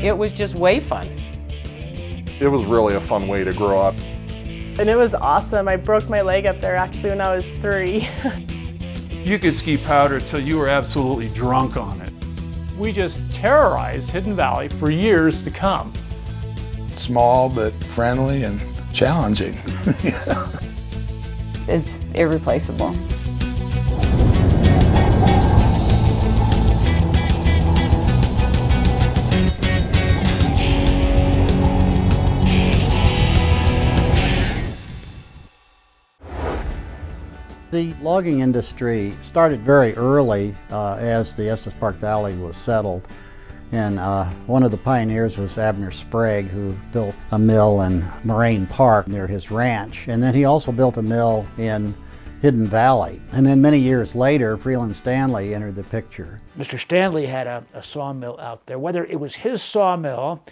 it was just way fun. It was really a fun way to grow up. And it was awesome. I broke my leg up there actually when I was 3. You could ski powder till you were absolutely drunk on it. We just terrorized Hidden Valley for years to come. Small but friendly and challenging. It's irreplaceable. The logging industry started very early as the Estes Park Valley was settled. And one of the pioneers was Abner Sprague, who built a mill in Moraine Park near his ranch. And then he also built a mill in Hidden Valley. And then many years later, Freeland Stanley entered the picture. Mr. Stanley had a sawmill out there. Whether it was his sawmill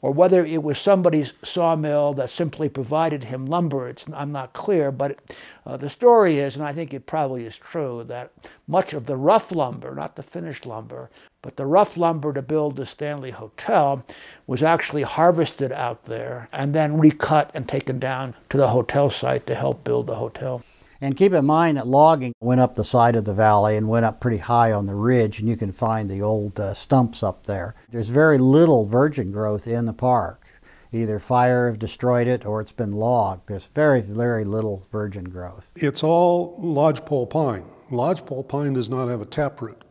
or whether it was somebody's sawmill that simply provided him lumber, I'm not clear, but the story is, and I think it probably is true, that much of the rough lumber, not the finished lumber, but the rough lumber to build the Stanley Hotel was actually harvested out there and then recut and taken down to the hotel site to help build the hotel. And keep in mind that logging went up the side of the valley and went up pretty high on the ridge, and you can find the old stumps up there. There's very little virgin growth in the park. Either fire destroyed it or it's been logged. There's very, very little virgin growth. It's all lodgepole pine. Lodgepole pine does not have a taproot.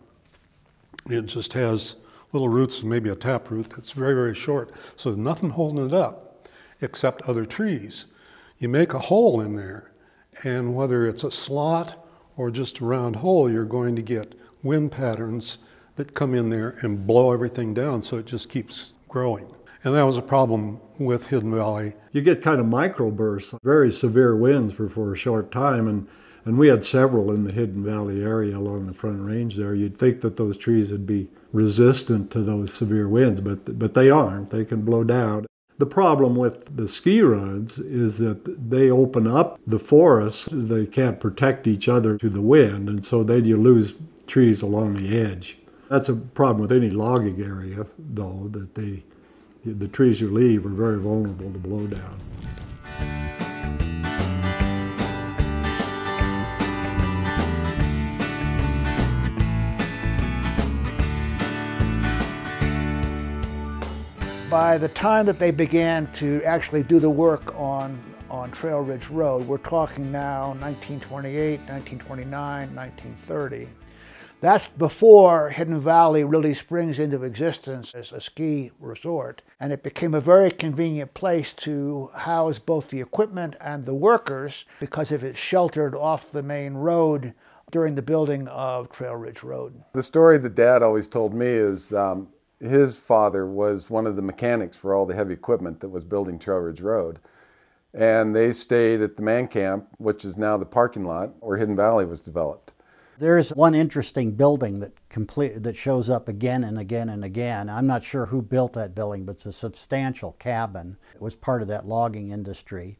It just has little roots and maybe a taproot that's very, very short. So there's nothing holding it up except other trees. You make a hole in there, and whether it's a slot or just a round hole, you're going to get wind patterns that come in there and blow everything down, so it just keeps growing. And that was a problem with Hidden Valley. You get kind of microbursts, very severe winds for a short time, and we had several in the Hidden Valley area along the Front Range there. You'd think that those trees would be resistant to those severe winds, but they aren't. They can blow down. The problem with the ski runs is that they open up the forest. They can't protect each other to the wind, and so then you lose trees along the edge. That's a problem with any logging area, though, that the trees you leave are very vulnerable to blow down. By the time that they began to actually do the work on Trail Ridge Road, we're talking now 1928, 1929, 1930. That's before Hidden Valley really springs into existence as a ski resort, and it became a very convenient place to house both the equipment and the workers because of its sheltered off the main road during the building of Trail Ridge Road. The story that Dad always told me is his father was one of the mechanics for all the heavy equipment that was building Trail Ridge Road. And they stayed at the man camp, which is now the parking lot where Hidden Valley was developed. There's one interesting building that shows up again and again and again. I'm not sure who built that building, but it's a substantial cabin. It was part of that logging industry.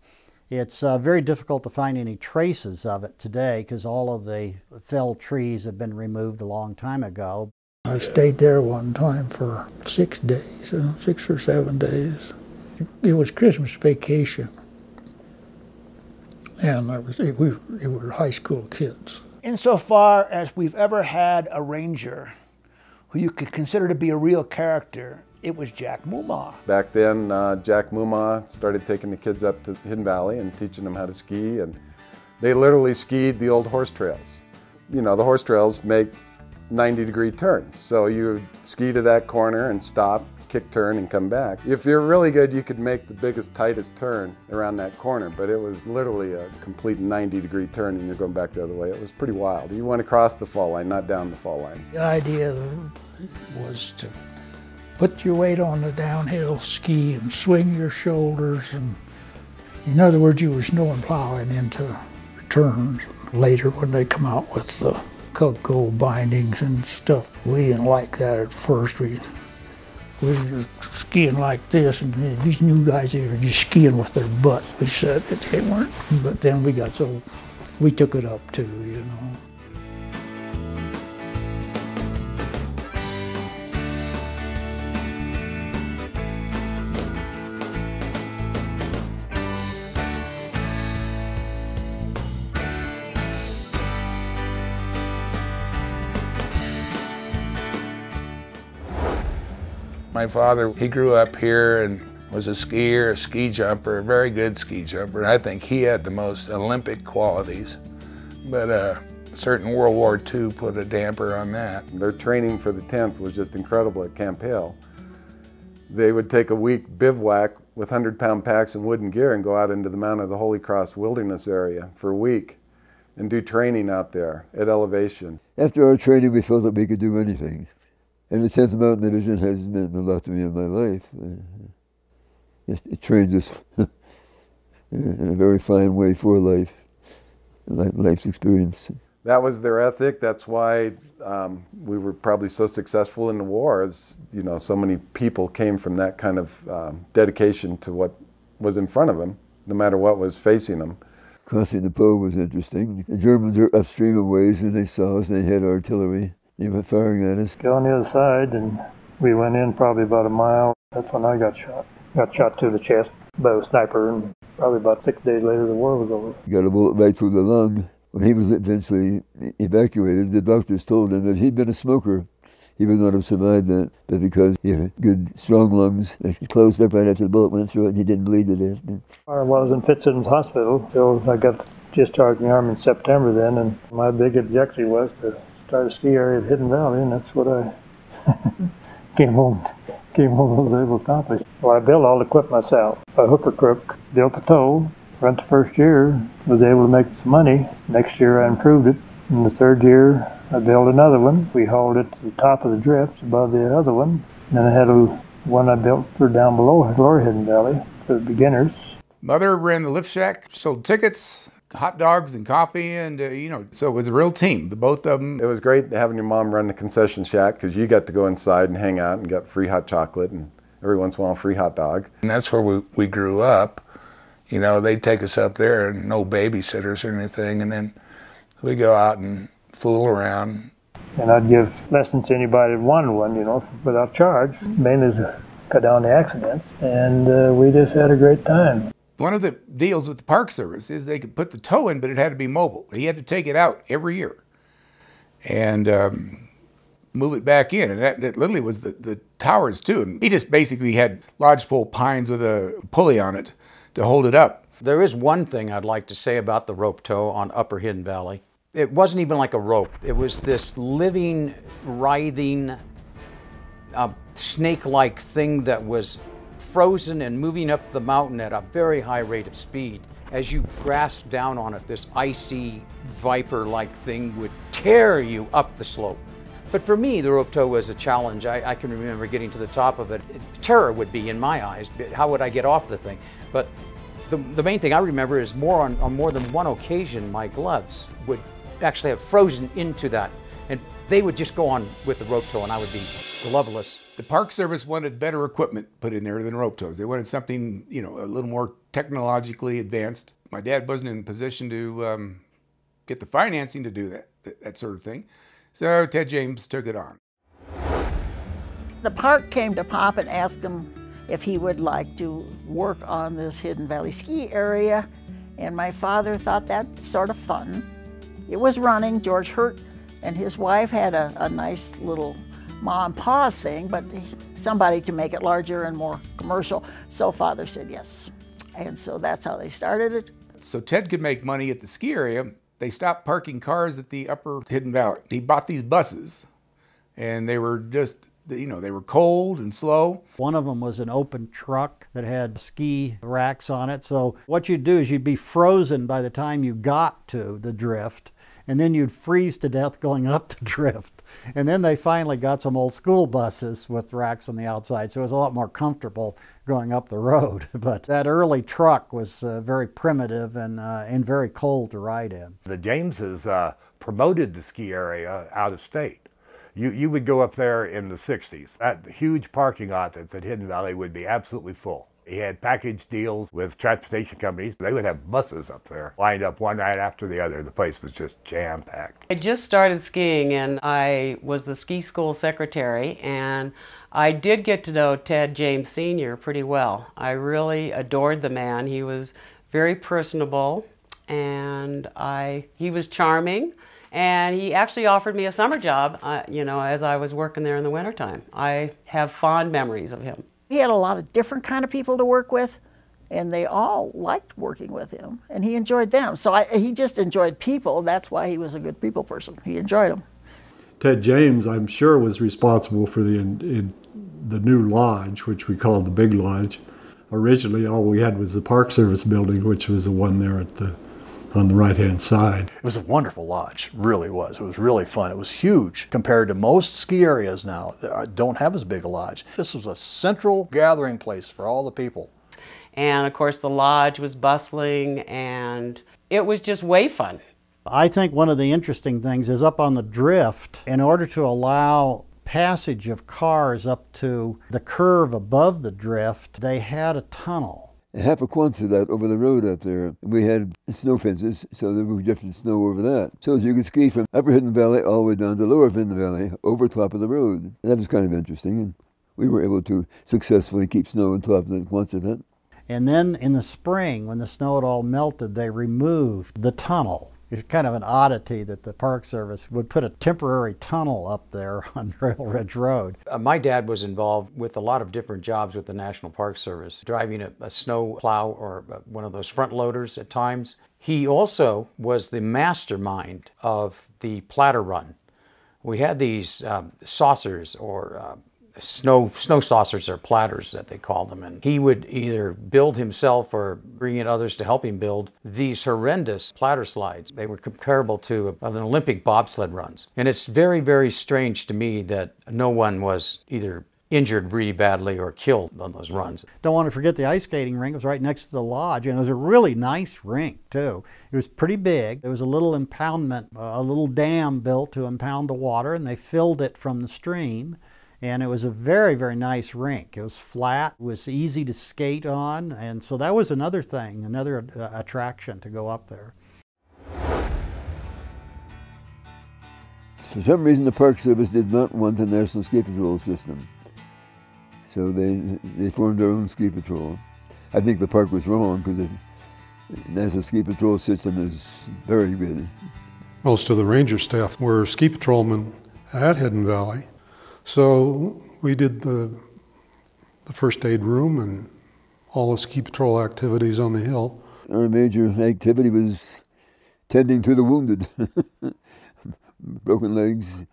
It's very difficult to find any traces of it today because all of the felled trees have been removed a long time ago. I stayed there one time for 6 days, 6 or 7 days. It was Christmas vacation, and we were high school kids. Insofar as we've ever had a ranger who you could consider to be a real character, it was Jack Moomaw. Back then, Jack Moomaw started taking the kids up to Hidden Valley and teaching them how to ski, and they literally skied the old horse trails. You know, the horse trails make 90-degree turns. So you ski to that corner and stop, kick turn, and come back. If you're really good, you could make the biggest, tightest turn around that corner, but it was literally a complete 90-degree turn and you're going back the other way. It was pretty wild. You went across the fall line, not down the fall line. The idea was to put your weight on the downhill ski and swing your shoulders, and in other words, you were snow and plowing into turns. Later, when they come out with the cocoa bindings and stuff, we didn't like that at first. We were just skiing like this, and these new guys here are just skiing with their butt. We said that they weren't, but then we took it up too, you know. My father, he grew up here and was a skier, a ski jumper, a very good ski jumper. I think he had the most Olympic qualities, but certain World War II put a damper on that. Their training for the 10th was just incredible at Camp Hale. They would take a week bivouac with 100-pound packs and wooden gear and go out into the Mount of the Holy Cross wilderness area for a week and do training out there at elevation. After our training, we felt that we could do anything. And the 10th Mountain Division has meant a lot to me in my life. It trains us in a very fine way for life, life's experience. That was their ethic. That's why we were probably so successful in the war, as you know, so many people came from that kind of dedication to what was in front of them, no matter what was facing them. Crossing the Po was interesting. The Germans are upstream a ways, and they saw us, and they had artillery. They were firing at us. Go on the other side, and we went in probably about a mile. That's when I got shot. Got shot to the chest by a sniper, and probably about 6 days later the war was over. Got a bullet right through the lung. When he was eventually evacuated, the doctors told him that he'd been a smoker. He would not have survived that, but because he had good, strong lungs, they closed up right after the bullet went through it, and he didn't bleed to death. I was in Fitzsimmons Hospital, so I got discharged from the Army in September then, and my big objective was to start a ski area at Hidden Valley, and that's what I came home was able to accomplish. Well, I built all the equipment myself. A hooker crook, built the tow, went the first year, was able to make some money. Next year I improved it. In the third year I built another one. We hauled it to the top of the drifts above the other one. And then I had one I built for down below Lower Hidden Valley for the beginners. Mother ran the lift shack, sold tickets, hot dogs and coffee, and so it was a real team, the both of them. It was great having your mom run the concession shack because you got to go inside and hang out and got free hot chocolate and every once in a while a free hot dog. And that's where we grew up. You know, they'd take us up there and no babysitters or anything, and then we go out and fool around. And I'd give lessons to anybody that wanted one, you know, without charge, mainly to cut down the accidents, and we just had a great time. One of the deals with the Park Service is they could put the tow in, but it had to be mobile. He had to take it out every year and move it back in. And that literally was the towers too. And he just basically had lodgepole pines with a pulley on it to hold it up. There is one thing I'd like to say about the rope tow on Upper Hidden Valley. It wasn't even like a rope. It was this living, writhing, snake-like thing that was frozen and moving up the mountain at a very high rate of speed. As you grasped down on it, this icy, viper-like thing would tear you up the slope. But for me, the rope tow was a challenge. I can remember getting to the top of it. Terror would be in my eyes. How would I get off the thing? But the main thing I remember is on more than one occasion, my gloves would actually have frozen into that. And they would just go on with the rope tow and I would be gloveless. The Park Service wanted better equipment put in there than rope tows. They wanted something, you know, a little more technologically advanced. My dad wasn't in a position to get the financing to do that sort of thing. So Ted James took it on. The park came to Pop and asked him if he would like to work on this Hidden Valley ski area, and my father thought that sort of fun. It was running. George Hurt and his wife had a nice little ma and pa thing, but somebody to make it larger and more commercial, so Father said yes. And so that's how they started it. So Ted could make money at the ski area. They stopped parking cars at the Upper Hidden Valley. He bought these buses, and they were just, you know, they were cold and slow. One of them was an open truck that had ski racks on it. So what you'd do is you'd be frozen by the time you got to the drift, and then you'd freeze to death going up the drift. And then they finally got some old school buses with racks on the outside, so it was a lot more comfortable going up the road. But that early truck was very primitive and very cold to ride in. The Jameses promoted the ski area out of state. You would go up there in the 60s. That huge parking lot that's at Hidden Valley would be absolutely full. He had package deals with transportation companies. They would have buses up there, lined up one right after the other. The place was just jam-packed. I just started skiing and I was the ski school secretary, and I did get to know Ted James Sr. pretty well. I really adored the man. He was very personable, and he was charming, And he actually offered me a summer job, you know, as I was working there in the wintertime. I have fond memories of him. He had a lot of different kind of people to work with, and they all liked working with him, and he enjoyed them. So he just enjoyed people. That's why he was a good people person. He enjoyed them. Ted James, I'm sure, was responsible for the new lodge, which we called the Big Lodge. Originally, all we had was the Park Service building, which was the one there on the right-hand side. It was a wonderful lodge, really was. It was really fun. It was huge compared to most ski areas now that don't have as big a lodge. This was a central gathering place for all the people. And of course the lodge was bustling and it was just way fun. I think one of the interesting things is up on the drift, in order to allow passage of cars up to the curve above the drift, they had a tunnel. Half a quantity of that over the road up there. We had snow fences, so there was drifting snow over that. So you could ski from upper Hidden Valley all the way down to lower Hidden Valley over top of the road. That was kind of interesting, and we were able to successfully keep snow on top of that quantity. And then in the spring, when the snow had all melted, they removed the tunnel. It's kind of an oddity that the Park Service would put a temporary tunnel up there on Trail Ridge Road. My dad was involved with a lot of different jobs with the National Park Service, driving a snow plow or one of those front loaders at times. He also was the mastermind of the platter run. We had these saucers or snow saucers or platters that they called them, and he would either build himself or bring in others to help him build these horrendous platter slides. They were comparable to an Olympic bobsled runs. And it's very, very strange to me that no one was either injured really badly or killed on those runs. Don't want to forget the ice skating rink. It was right next to the lodge, and it was a really nice rink too. It was pretty big. There was a little impoundment, a little dam built to impound the water, and they filled it from the stream. And it was a very, very nice rink. It was flat, it was easy to skate on, and so that was another thing, another attraction to go up there. For some reason, the Park Service did not want a national ski patrol system. So they formed their own ski patrol. I think the park was wrong, because the national ski patrol system is very good. Most of the ranger staff were ski patrolmen at Hidden Valley. So we did the first aid room and all the ski patrol activities on the hill. Our major activity was tending to the wounded. Broken legs,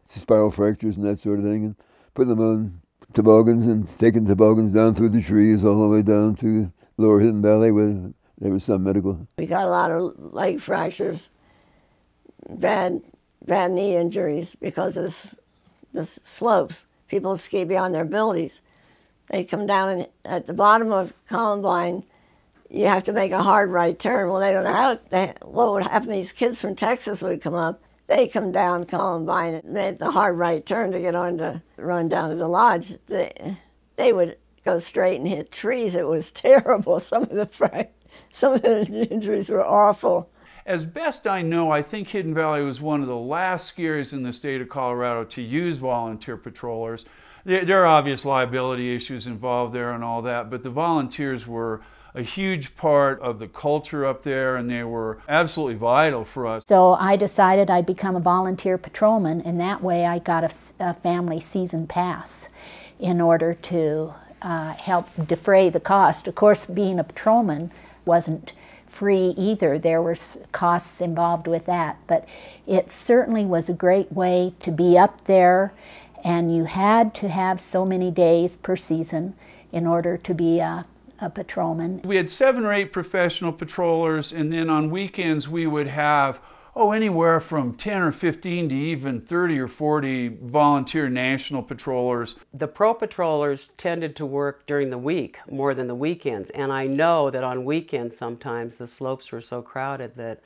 spiral fractures and that sort of thing, and putting them on toboggans and taking toboggans down through the trees all the way down to lower Hidden Valley where there was some medical. We got a lot of leg fractures, bad knee injuries because of the slopes. People ski beyond their abilities. They come down and at the bottom of Columbine, you have to make a hard right turn. Well, they don't know how what would happen. These kids from Texas would come up. They come down Columbine and made the hard right turn to get on to run down to the lodge. They would go straight and hit trees. It was terrible. Some of the injuries were awful. As best I know, I think Hidden Valley was one of the last ski areas in the state of Colorado to use volunteer patrollers. There are obvious liability issues involved there and all that, but the volunteers were a huge part of the culture up there, and they were absolutely vital for us. So I decided I'd become a volunteer patrolman, and that way I got a family season pass in order to help defray the cost. Of course, being a patrolman wasn't free either. There were costs involved with that, but it certainly was a great way to be up there, and you had to have so many days per season in order to be a patrolman. We had 7 or 8 professional patrollers, and then on weekends we would have anywhere from 10 or 15 to even 30 or 40 volunteer national patrollers. The pro patrollers tended to work during the week more than the weekends, and I know that on weekends sometimes the slopes were so crowded that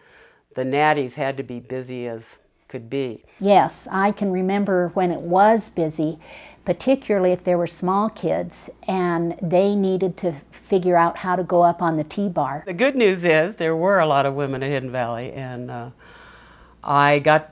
the natties had to be busy as could be. Yes, I can remember when it was busy, particularly if there were small kids and they needed to figure out how to go up on the T-bar. The good news is there were a lot of women at Hidden Valley, and I got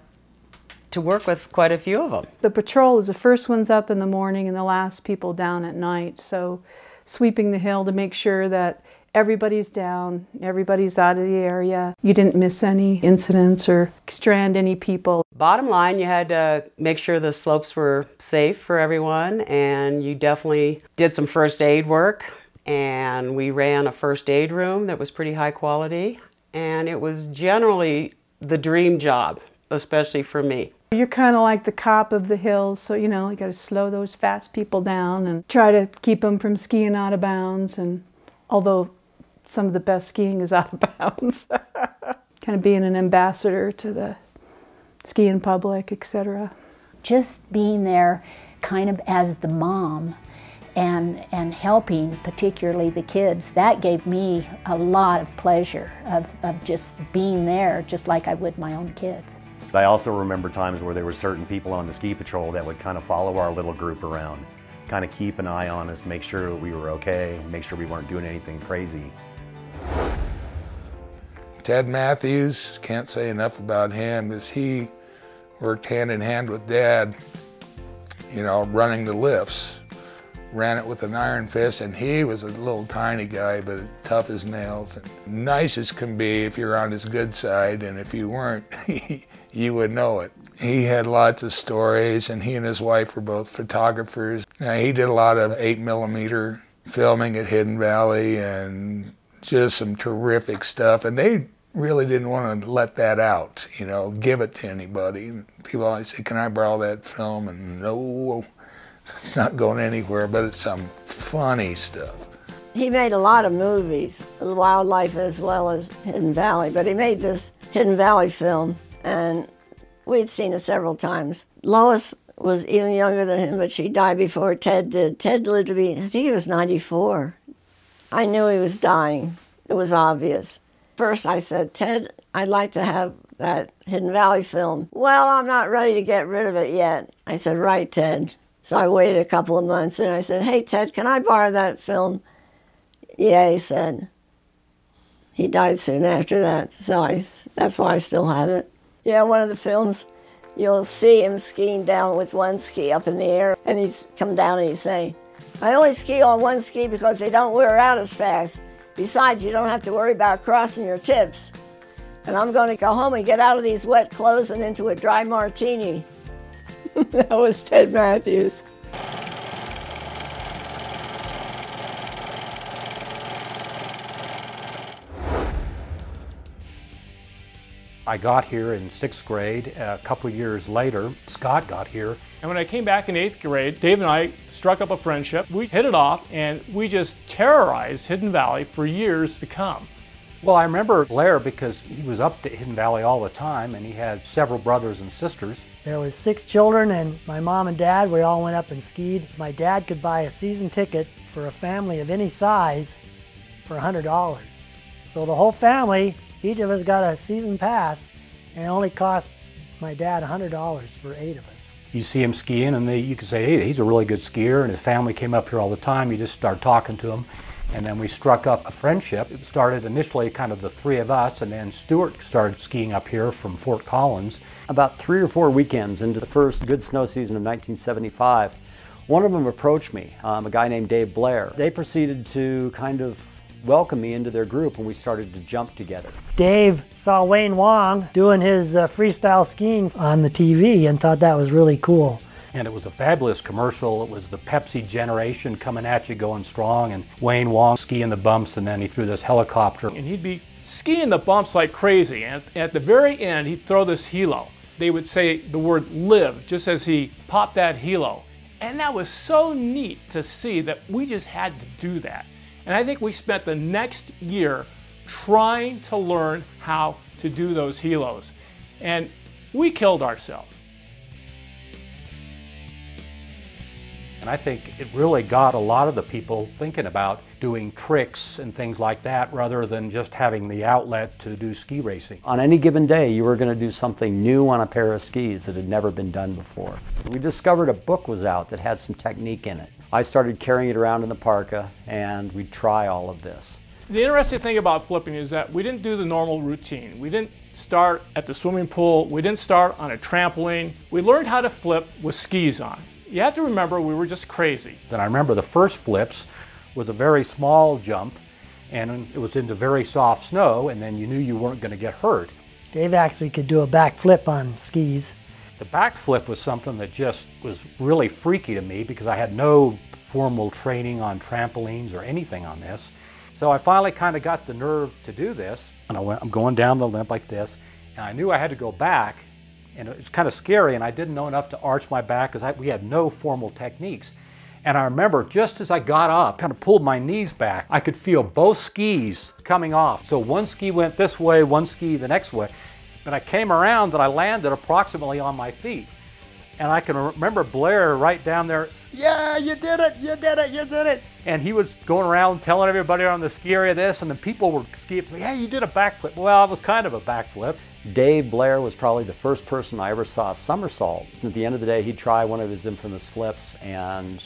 to work with quite a few of them. The patrol is the first ones up in the morning and the last people down at night, so sweeping the hill to make sure that everybody's down, everybody's out of the area. You didn't miss any incidents or strand any people. Bottom line, you had to make sure the slopes were safe for everyone, and you definitely did some first aid work. And we ran a first aid room that was pretty high quality, and it was generally the dream job, especially for me. You're kind of like the cop of the hills, so you know, you got to slow those fast people down and try to keep them from skiing out of bounds. And although some of the best skiing is out of bounds, kind of being an ambassador to the skiing public, etc. Just being there kind of as the mom and helping particularly the kids, that gave me a lot of pleasure of just being there just like I would my own kids. I also remember times where there were certain people on the ski patrol that would kind of follow our little group around, kind of keep an eye on us, make sure we were okay, make sure we weren't doing anything crazy. Ted Matthews, can't say enough about him, as he worked hand in hand with Dad, you know, running the lifts. Ran it with an iron fist, and he was a little tiny guy, but tough as nails. And nice as can be if you're on his good side, and if you weren't, you would know it. He had lots of stories, and he and his wife were both photographers. Now, he did a lot of 8mm filming at Hidden Valley, and just some terrific stuff, and they really didn't want to let that out, you know, give it to anybody. People always say, can I borrow that film? And no, it's not going anywhere, but it's some funny stuff. He made a lot of movies, wildlife as well as Hidden Valley, but he made this Hidden Valley film, and we'd seen it several times. Lois was even younger than him, but she died before Ted did. Ted lived to be, I think he was 94. I knew he was dying. It was obvious. First I said, Ted, I'd like to have that Hidden Valley film. Well, I'm not ready to get rid of it yet. I said, right, Ted. So I waited a couple of months, and I said, hey, Ted, can I borrow that film? Yeah, he said. He died soon after that, so that's why I still have it. Yeah, one of the films, you'll see him skiing down with one ski up in the air, and he'd come down and he'd say, I only ski on one ski because they don't wear out as fast. Besides, you don't have to worry about crossing your tips. And I'm going to go home and get out of these wet clothes and into a dry martini. That was Ted Matthews. I got here in 6th grade. A couple of years later, Scott got here. And when I came back in 8th grade, Dave and I struck up a friendship. We hit it off, and we just terrorized Hidden Valley for years to come. Well, I remember Blair because he was up to Hidden Valley all the time, and he had several brothers and sisters. There was 6 children, and my mom and dad, we all went up and skied. My dad could buy a season ticket for a family of any size for $100. So the whole family, each of us got a season pass, and it only cost my dad $100 for 8 of us. You see him skiing, and you could say, hey, he's a really good skier, and his family came up here all the time. You just start talking to him. And then we struck up a friendship. It started initially kind of the 3 of us, and then Stuart started skiing up here from Fort Collins. About 3 or 4 weekends into the first good snow season of 1975, one of them approached me, a guy named Dave Blair. They proceeded to kind of welcome me into their group, and we started to jump together. Dave saw Wayne Wong doing his freestyle skiing on the TV and thought that was really cool. And it was a fabulous commercial. It was the Pepsi generation coming at you going strong, and Wayne Wong skiing the bumps, and then he threw this helicopter. And he'd be skiing the bumps like crazy, and at the very end he'd throw this helo. They would say the word live just as he popped that helo. And that was so neat to see that we just had to do that. And I think we spent the next year trying to learn how to do those helos. And we killed ourselves. And I think it really got a lot of the people thinking about doing tricks and things like that rather than just having the outlet to do ski racing. On any given day, you were going to do something new on a pair of skis that had never been done before. We discovered a book was out that had some technique in it. I started carrying it around in the parka, and we'd try all of this. The interesting thing about flipping is that we didn't do the normal routine. We didn't start at the swimming pool. We didn't start on a trampoline. We learned how to flip with skis on. You have to remember, we were just crazy. Then I remember the first flips was a very small jump, and it was into very soft snow, and then you knew you weren't going to get hurt. Dave actually could do a backflip on skis. The backflip was something that just was really freaky to me because I had no formal training on trampolines or anything on this. So I finally kind of got the nerve to do this, and I'm going down the limb like this, and I knew I had to go back, and it was kind of scary, and I didn't know enough to arch my back because we had no formal techniques. And I remember just as I got up, kind of pulled my knees back, I could feel both skis coming off. So one ski went this way, one ski the next way. But I came around and I landed approximately on my feet. And I can remember Blair right down there, yeah, you did it, you did it, you did it. And he was going around telling everybody on the ski area this, and the people were skiing to me, hey, you did a backflip. Well, it was kind of a backflip. Dave Blair was probably the first person I ever saw somersault. At the end of the day, he'd try one of his infamous flips, and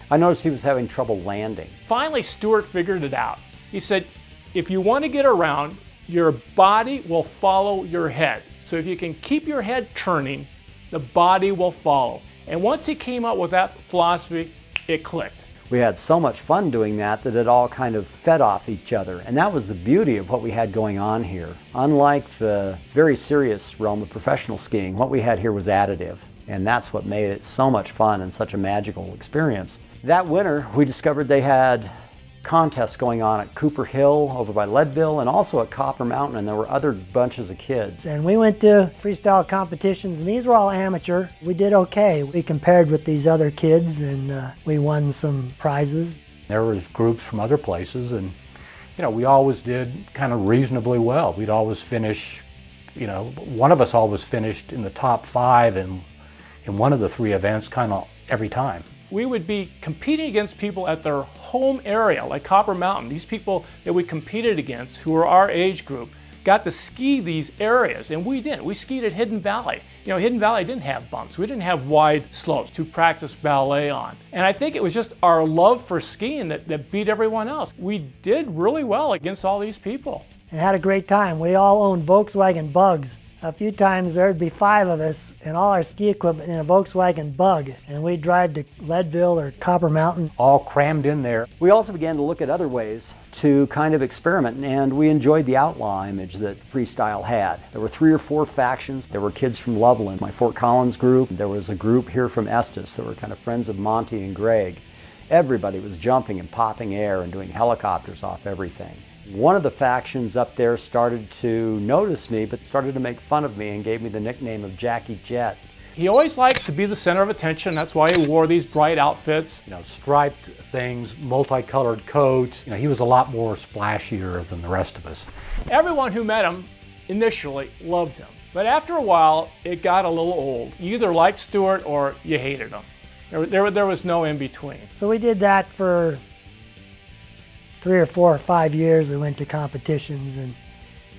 I noticed he was having trouble landing. Finally, Stuart figured it out. He said, if you want to get around, your body will follow your head. So if you can keep your head turning, the body will follow. And once he came up with that philosophy, it clicked. We had so much fun doing that it all kind of fed off each other. And that was the beauty of what we had going on here. Unlike the very serious realm of professional skiing, what we had here was additive. And that's what made it so much fun and such a magical experience. That winter, we discovered they had contests going on at Cooper Hill over by Leadville and also at Copper Mountain, and there were other bunches of kids. And we went to freestyle competitions, and these were all amateur. We did okay. We compared with these other kids, and we won some prizes. There was groups from other places, and we always did kind of reasonably well. We'd always finish, one of us always finished in the top 5 in one of the 3 events kind of every time. We would be competing against people at their home area, like Copper Mountain. These people that we competed against, who were our age group, got to ski these areas, and we didn't. We skied at Hidden Valley. Hidden Valley didn't have bumps. We didn't have wide slopes to practice ballet on. And I think it was just our love for skiing that beat everyone else. We did really well against all these people. And had a great time. We all owned Volkswagen Bugs. A few times there'd be 5 of us and all our ski equipment in a Volkswagen Bug, and we'd drive to Leadville or Copper Mountain. All crammed in there. We also began to look at other ways to kind of experiment, and we enjoyed the outlaw image that freestyle had. There were 3 or 4 factions. There were kids from Loveland, my Fort Collins group. There was a group here from Estes that were kind of friends of Monty and Greg. Everybody was jumping and popping air and doing helicopters off everything. One of the factions up there started to notice me, but started to make fun of me and gave me the nickname of Jackie Jet. He always liked to be the center of attention. That's why he wore these bright outfits. Striped things, multicolored coats. He was a lot more splashier than the rest of us. Everyone who met him initially loved him. But after a while, it got a little old. You either liked Stuart or you hated him. There was no in between. So we did that for 3 or 4 or 5 years. We went to competitions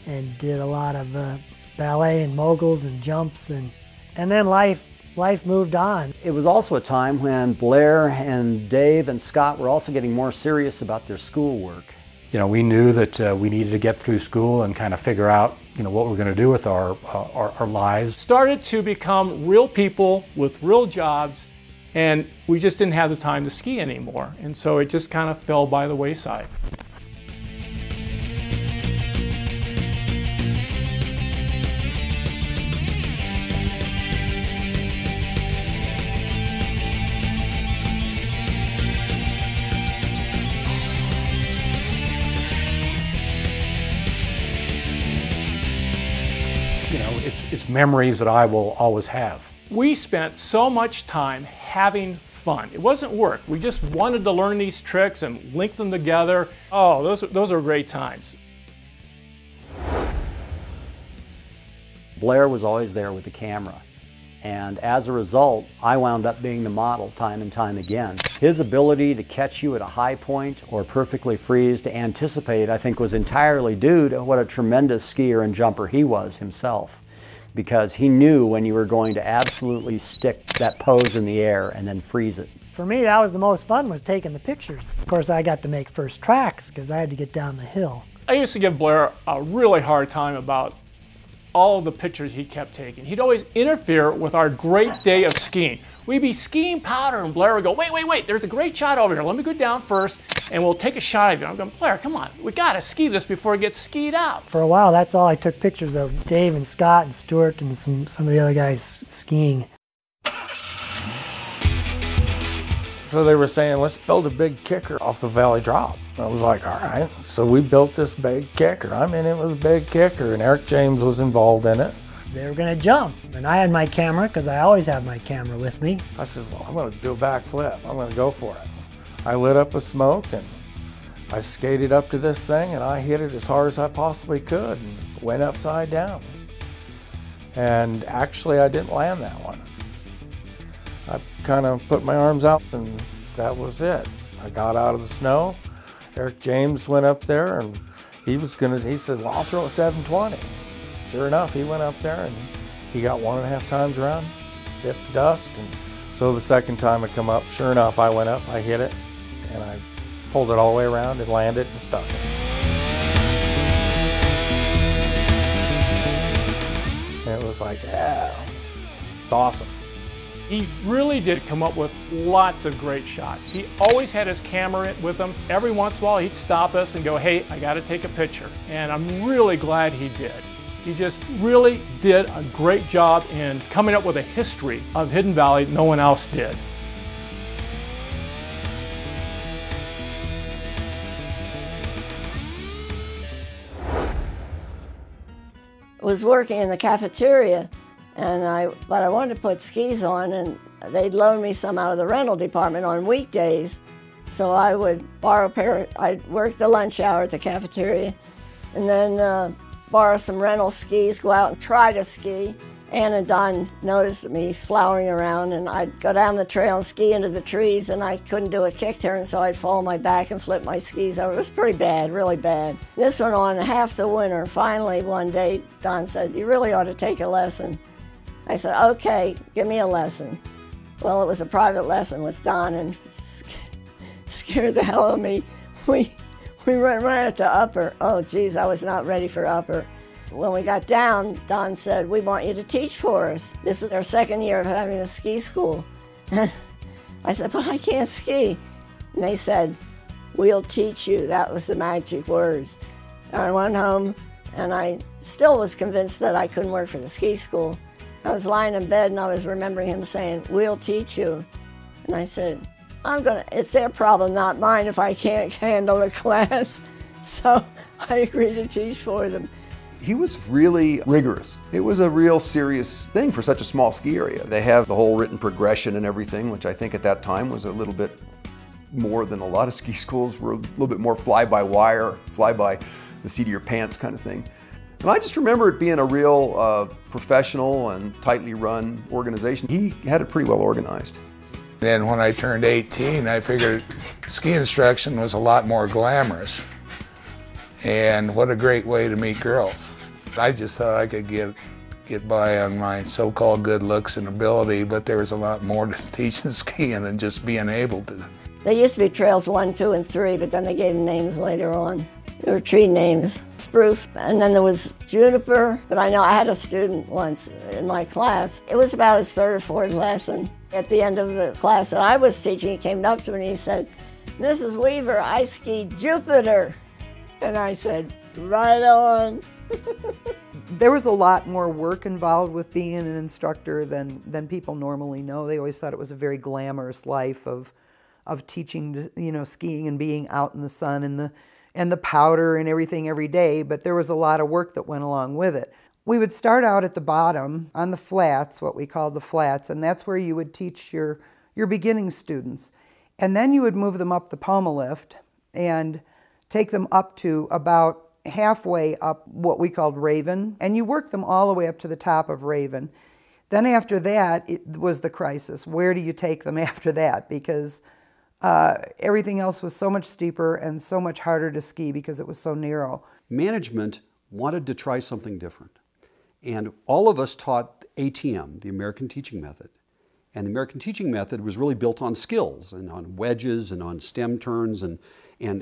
and did a lot of ballet and moguls and jumps, and then life moved on. It was also a time when Blair and Dave and Scott were also getting more serious about their schoolwork. We knew that we needed to get through school and kind of figure out what we're going to do with our lives. Started to become real people with real jobs, and we just didn't have the time to ski anymore. And so it just kind of fell by the wayside. It's memories that I will always have. We spent so much time having fun. It wasn't work. We just wanted to learn these tricks and link them together. Oh, those are great times. Blair was always there with the camera. And as a result, I wound up being the model time and time again. His ability to catch you at a high point or perfectly freeze to anticipate, I think, was entirely due to what a tremendous skier and jumper he was himself. Because he knew when you were going to absolutely stick that pose in the air and then freeze it. For me, that was the most fun, was taking the pictures. Of course, I got to make first tracks because I had to get down the hill. I used to give Blair a really hard time about all of the pictures he kept taking. He'd always interfere with our great day of skiing. We'd be skiing powder and Blair would go, wait, wait, wait, there's a great shot over here. Let me go down first and we'll take a shot of you. I'm going, Blair, come on, we gotta ski this before it gets skied out. For a while, that's all I took pictures of, Dave and Scott and Stuart and some of the other guys skiing. So they were saying, let's build a big kicker off the valley drop. I was like, all right. So we built this big kicker. I mean, it was a big kicker, and Eric James was involved in it. They were going to jump, and I had my camera, because I always have my camera with me. I said, well, I'm going to do a backflip. I'm going to go for it. I lit up with smoke, and I skated up to this thing, and I hit it as hard as I possibly could, and went upside down. And actually, I didn't land that one. I kind of put my arms out, and that was it. I got out of the snow. Eric James went up there, and he said, well, I'll throw a 720. Sure enough, he went up there, and he got 1.5 times around, bit to dust. And so the second time I come up, sure enough, I went up, I hit it, and I pulled it all the way around and landed and stuck it. And it was like, yeah, it's awesome. He really did come up with lots of great shots. He always had his camera with him. Every once in a while he'd stop us and go, hey, I gotta take a picture. And I'm really glad he did. He just really did a great job in coming up with a history of Hidden Valley no one else did. I was working in the cafeteria, but I wanted to put skis on, and they'd loan me some out of the rental department on weekdays. So I would borrow a pair. I'd work the lunch hour at the cafeteria, and then borrow some rental skis, go out and try to ski. Ann and Don noticed me flowering around, and I'd go down the trail and ski into the trees, and I couldn't do a kick turn, so I'd fall on my back and flip my skis over. It was pretty bad, really bad. This went on half the winter. Finally, one day, Don said, you really ought to take a lesson. I said, okay, give me a lesson. Well, it was a private lesson with Don, and scared the hell out of me. We went right at the upper. Oh, geez, I was not ready for upper. When we got down, Don said, we want you to teach for us. This is our second year of having a ski school. I said, but I can't ski. And they said, we'll teach you. That was the magic words. And I went home, and I still was convinced that I couldn't work for the ski school. I was lying in bed, and I was remembering him saying, we'll teach you. And I said, it's their problem, not mine, if I can't handle a class. So I agreed to teach for them. He was really rigorous. It was a real serious thing for such a small ski area. They have the whole written progression and everything, which I think at that time was a little bit more than a lot of ski schools, were a little bit more fly-by-wire, fly-by-the-seat-of-your-pants kind of thing. And I just remember it being a real professional and tightly run organization. He had it pretty well organized. Then when I turned 18, I figured ski instruction was a lot more glamorous. And what a great way to meet girls. I just thought I could get by on my so-called good looks and ability, but there was a lot more to teaching skiing than just being able to. There used to be trails 1, 2, and 3, but then they gave them names later on. There were tree names, spruce, and then there was juniper. But I know I had a student once in my class. It was about his 3rd or 4th lesson. At the end of the class that I was teaching, he came up to me and he said, Mrs. Weaver, I skied Jupiter. And I said, right on. There was a lot more work involved with being an instructor than people normally know. They always thought it was a very glamorous life of teaching, skiing and being out in the sun and the powder and everything every day, but there was a lot of work that went along with it. We would start out at the bottom on the flats, what we called the flats, and that's where you would teach your beginning students. And then you would move them up the pommel lift and take them up to about halfway up what we called Raven, and you work them all the way up to the top of Raven. Then after that, it was the crisis. Where do you take them after that? Because everything else was so much steeper and so much harder to ski because it was so narrow. Management wanted to try something different. And all of us taught ATM, the American Teaching Method. And the American Teaching Method was really built on skills and on wedges and on stem turns and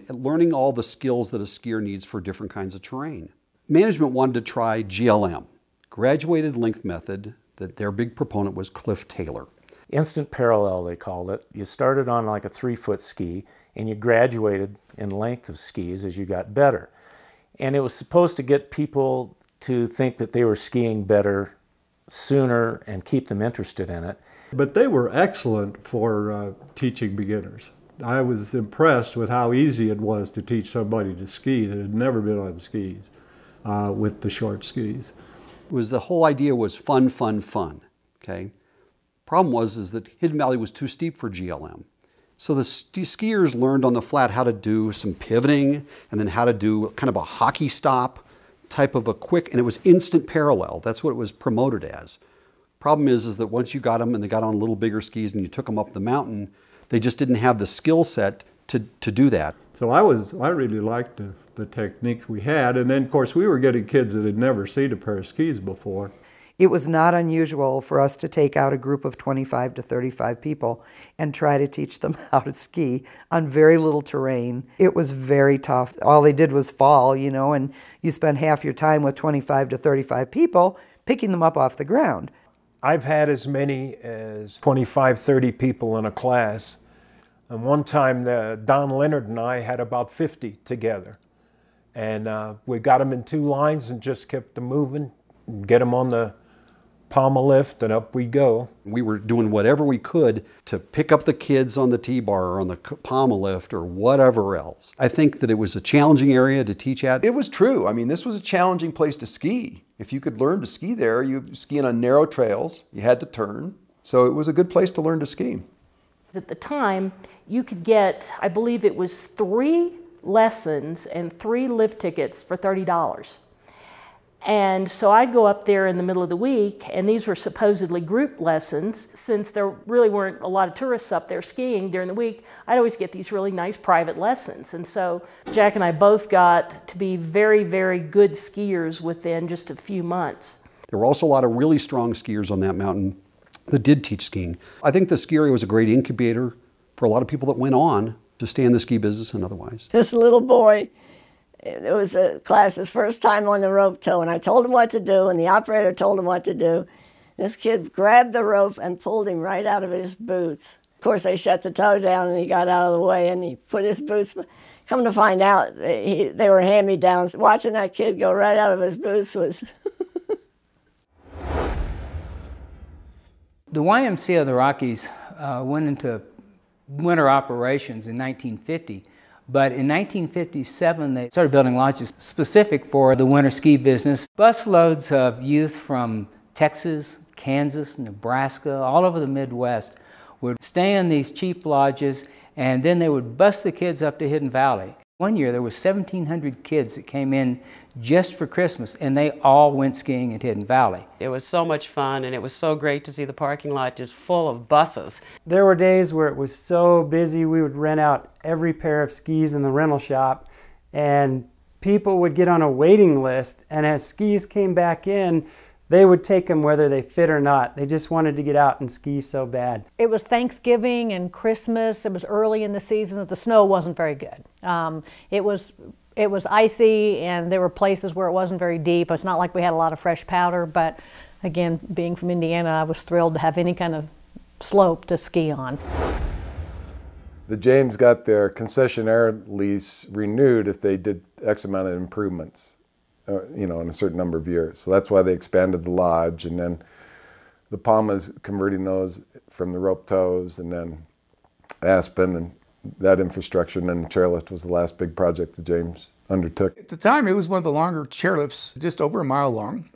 learning all the skills that a skier needs for different kinds of terrain. Management wanted to try GLM, graduated length method that their big proponent was Cliff Taylor. Instant parallel, they called it. You started on like a 3-foot ski and you graduated in length of skis as you got better. And it was supposed to get people to think that they were skiing better sooner and keep them interested in it. But they were excellent for teaching beginners. I was impressed with how easy it was to teach somebody to ski that had never been on skis with the short skis. The whole idea was fun, fun, fun. Okay. Problem was that Hidden Valley was too steep for GLM. So the skiers learned on the flat how to do some pivoting and then how to do kind of a hockey stop type of a quick, and it was instant parallel. That's what it was promoted as. Problem is that once you got them and they got on a little bigger skis and you took them up the mountain, they just didn't have the skill set to do that. So I really liked the techniques we had, and then of course we were getting kids that had never seen a pair of skis before. It was not unusual for us to take out a group of 25 to 35 people and try to teach them how to ski on very little terrain. It was very tough. All they did was fall, you know, and you spend half your time with 25 to 35 people picking them up off the ground. I've had as many as 25, 30 people in a class. And one time, Don Leonard and I had about 50 together. And we got them in 2 lines and just kept them moving, get them on the pommel lift, and up we go. We were doing whatever we could to pick up the kids on the T-bar or on the pommel lift or whatever else. I think that it was a challenging area to teach at. It was true. I mean, this was a challenging place to ski. If you could learn to ski there, you skiing on narrow trails, you had to turn. So it was a good place to learn to ski. At the time, you could get, I believe it was 3 lessons and 3 lift tickets for $30. And so I'd go up there in the middle of the week, and these were supposedly group lessons. Since there really weren't a lot of tourists up there skiing during the week, I'd always get these really nice private lessons. And so Jack and I both got to be very, very good skiers within just a few months. There were also a lot of really strong skiers on that mountain that did teach skiing. I think the ski area was a great incubator for a lot of people that went on to stay in the ski business and otherwise. This little boy, it was a class's first time on the rope tow, and I told him what to do, and the operator told him what to do. This kid grabbed the rope and pulled him right out of his boots. Of course, they shut the tow down, and he got out of the way, and he put his boots. Come to find out, they were hand-me-downs. Watching that kid go right out of his boots was... The YMCA of the Rockies went into winter operations in 1950. But in 1957, they started building lodges specific for the winter ski business. Busloads of youth from Texas, Kansas, Nebraska, all over the Midwest would stay in these cheap lodges, and then they would bus the kids up to Hidden Valley. One year, there was 1,700 kids that came in just for Christmas, and they all went skiing at Hidden Valley. It was so much fun, and it was so great to see the parking lot just full of buses. There were days where it was so busy, we would rent out every pair of skis in the rental shop, and people would get on a waiting list, and as skis came back in, they would take them whether they fit or not. They just wanted to get out and ski so bad. It was Thanksgiving and Christmas. It was early in the season that the snow wasn't very good. It was icy, and there were places where it wasn't very deep. It's not like we had a lot of fresh powder, but again, being from Indiana, I was thrilled to have any kind of slope to ski on. The James got their concessionaire lease renewed if they did X amount of improvements, you know, in a certain number of years. So that's why they expanded the lodge, and then the Palmas converting those from the rope tows, and then Aspen and that infrastructure, and then the chairlift was the last big project that James undertook. At the time, it was one of the longer chairlifts, just over a mile long.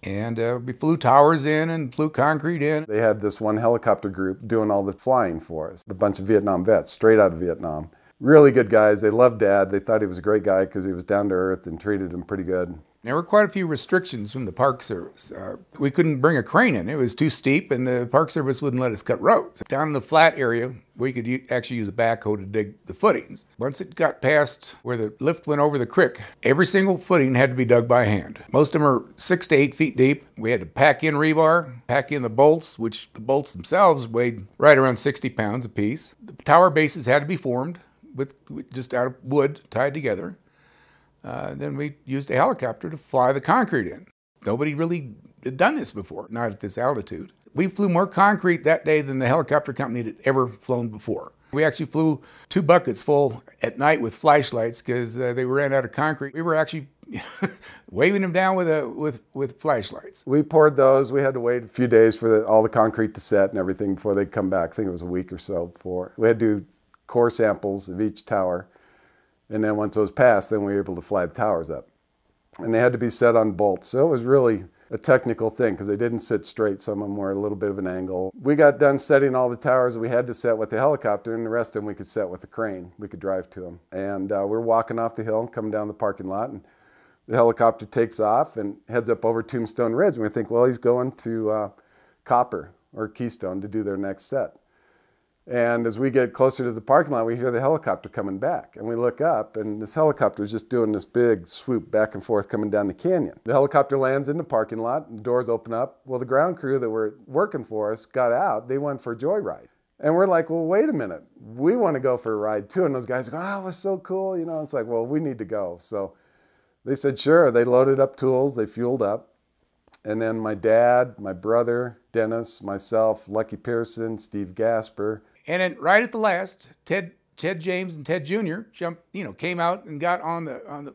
And we flew towers in and flew concrete in. They had this one helicopter group doing all the flying for us. A bunch of Vietnam vets, straight out of Vietnam. Really good guys. They loved Dad. They thought he was a great guy because he was down to earth and treated them pretty good. There were quite a few restrictions from the Park Service. We couldn't bring a crane in. It was too steep, and the Park Service wouldn't let us cut roads. Down in the flat area, we could actually use a backhoe to dig the footings. Once it got past where the lift went over the creek, every single footing had to be dug by hand. Most of them are 6 to 8 feet deep. We had to pack in rebar, pack in the bolts, which the bolts themselves weighed right around 60 pounds apiece. The tower bases had to be formed with just out of wood tied together. Then we used a helicopter to fly the concrete in. Nobody really had done this before, not at this altitude. We flew more concrete that day than the helicopter company had ever flown before. We actually flew 2 buckets full at night with flashlights because they ran out of concrete. We were actually waving them down with flashlights. We poured those. We had to wait a few days for all the concrete to set and everything before they'd come back. I think it was a week or so before. We had to do core samples of each tower. And then once those passed, then we were able to fly the towers up. And they had to be set on bolts. So it was really a technical thing because they didn't sit straight. Some of them were a little bit of an angle. We got done setting all the towers that we had to set with the helicopter, and the rest of them we could set with the crane. We could drive to them. And we're walking off the hill and coming down the parking lot, and the helicopter takes off and heads up over Tombstone Ridge. And we think, well, he's going to Copper or Keystone to do their next set. And as we get closer to the parking lot, we hear the helicopter coming back. And we look up, and this helicopter is just doing this big swoop back and forth coming down the canyon. The helicopter lands in the parking lot, and the doors open up. Well, the ground crew that were working for us got out. They went for a joyride. And we're like, well, wait a minute. We want to go for a ride, too. And those guys are going, oh, it was so cool. You know, it's like, well, we need to go. So they said, sure. They loaded up tools. They fueled up. And then my dad, my brother, Dennis, myself, Lucky Pearson, Steve Gasper. And then right at the last, Ted James and Ted Jr. Came out and got on the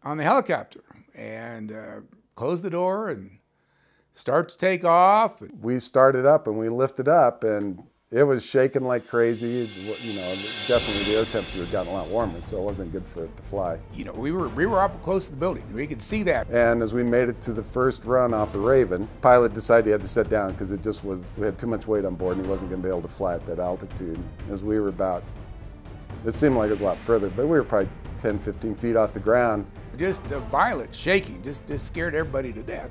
helicopter and closed the door and started to take off. We started up and we lifted up, and it was shaking like crazy. Definitely the air temperature had gotten a lot warmer, so it wasn't good for it to fly. We were up close to the building. We could see that. And as we made it to the first run off the Raven, pilot decided he had to sit down because we had too much weight on board and he wasn't going to be able to fly at that altitude. As we were it seemed like it was a lot further, but we were probably 10, 15 feet off the ground. Just a violent shaking, just scared everybody to death.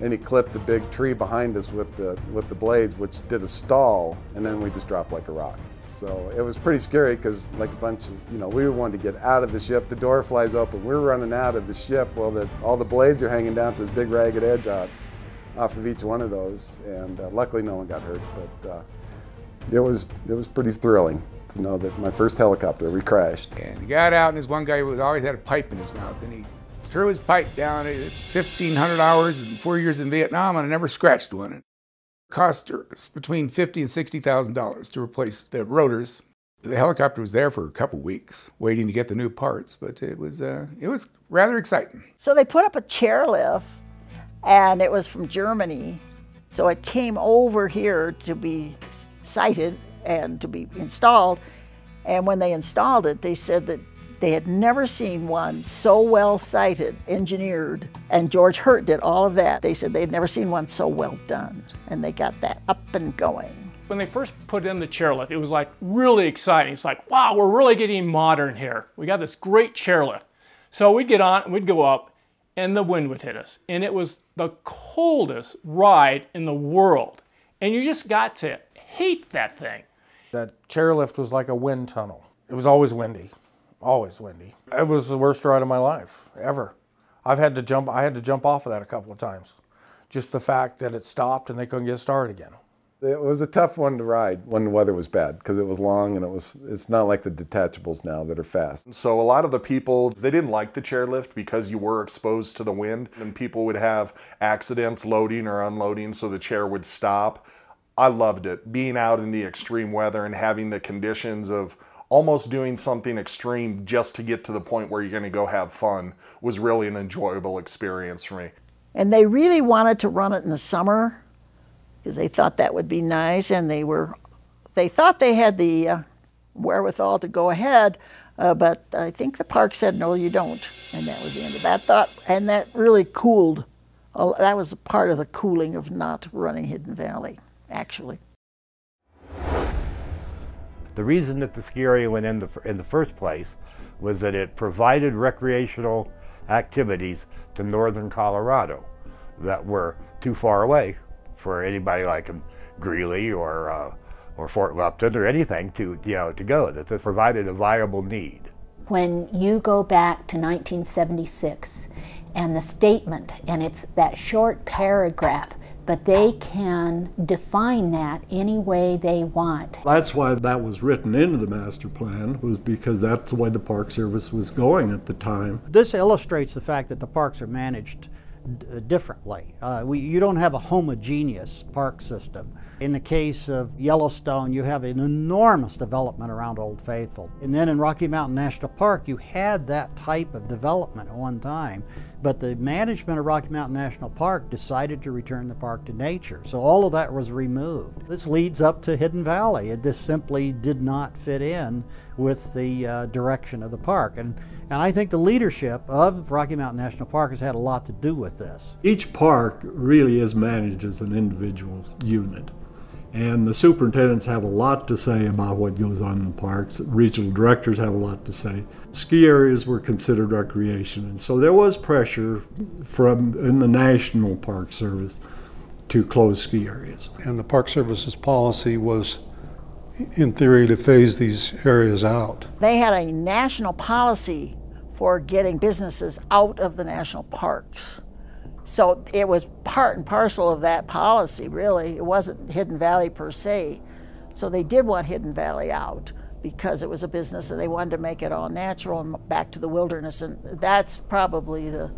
And he clipped the big tree behind us with the blades, which did a stall, and then we just dropped like a rock. So it was pretty scary because like a bunch of, we wanted to get out of the ship. The door flies open. We're running out of the ship. Well, all the blades are hanging down to this big ragged edge off of each one of those. And luckily no one got hurt, but it was pretty thrilling to know that my first helicopter, we crashed. And he got out, and this one guy always had a pipe in his mouth, and he threw his pipe down at 1,500 hours and 4 years in Vietnam, and I never scratched one. It cost us between $50,000 and $60,000 to replace the rotors. The helicopter was there for a couple weeks, waiting to get the new parts, but it was rather exciting. So they put up a chairlift, and it was from Germany. So it came over here to be sighted and to be installed. And when they installed it, they said that they had never seen one so well sighted, engineered, and George Hurt did all of that. They said they'd never seen one so well done, and they got that up and going. When they first put in the chairlift, it was like really exciting. It's like, wow, we're really getting modern here. We got this great chairlift. So we'd get on, we'd go up, and the wind would hit us. And it was the coldest ride in the world. And you just got to hate that thing. That chairlift was like a wind tunnel. It was always windy. Always windy. It was the worst ride of my life, ever. I had to jump off of that a couple of times. Just the fact that it stopped and they couldn't get started again. It was a tough one to ride when the weather was bad because it was long and it's not like the detachables now that are fast. So a lot of the people, they didn't like the chairlift because you were exposed to the wind and people would have accidents loading or unloading so the chair would stop. I loved it, being out in the extreme weather and having the conditions of almost doing something extreme just to get to the point where you're going to go have fun was really an enjoyable experience for me. And they really wanted to run it in the summer because they thought that would be nice, and they thought they had the wherewithal to go ahead, but I think the park said, no, you don't. And that was the end of that thought, and that really cooled. That was a part of the cooling of not running Hidden Valley, actually. The reason that the ski area went in the first place was that it provided recreational activities to northern Colorado that were too far away for anybody like Greeley or Fort Lupton or anything to go. That this provided a viable need. When you go back to 1976 and the statement, and it's that short paragraph, but they can define that any way they want. That's why that was written into the master plan, was because that's the way the Park Service was going at the time. This illustrates the fact that the parks are managed differently. You don't have a homogeneous park system. In the case of Yellowstone, you have an enormous development around Old Faithful. And then in Rocky Mountain National Park, you had that type of development at one time, but the management of Rocky Mountain National Park decided to return the park to nature. So all of that was removed. This leads up to Hidden Valley. It just simply did not fit in with the direction of the park. And I think the leadership of Rocky Mountain National Park has had a lot to do with this. Each park really is managed as an individual unit. And the superintendents have a lot to say about what goes on in the parks. Regional directors have a lot to say. Ski areas were considered recreation, and so there was pressure in the National Park Service to close ski areas. And the Park Service's policy was, in theory, to phase these areas out. They had a national policy for getting businesses out of the national parks. So it was part and parcel of that policy, really. It wasn't Hidden Valley per se. So they did want Hidden Valley out because it was a business and they wanted to make it all natural and back to the wilderness. And that's probably the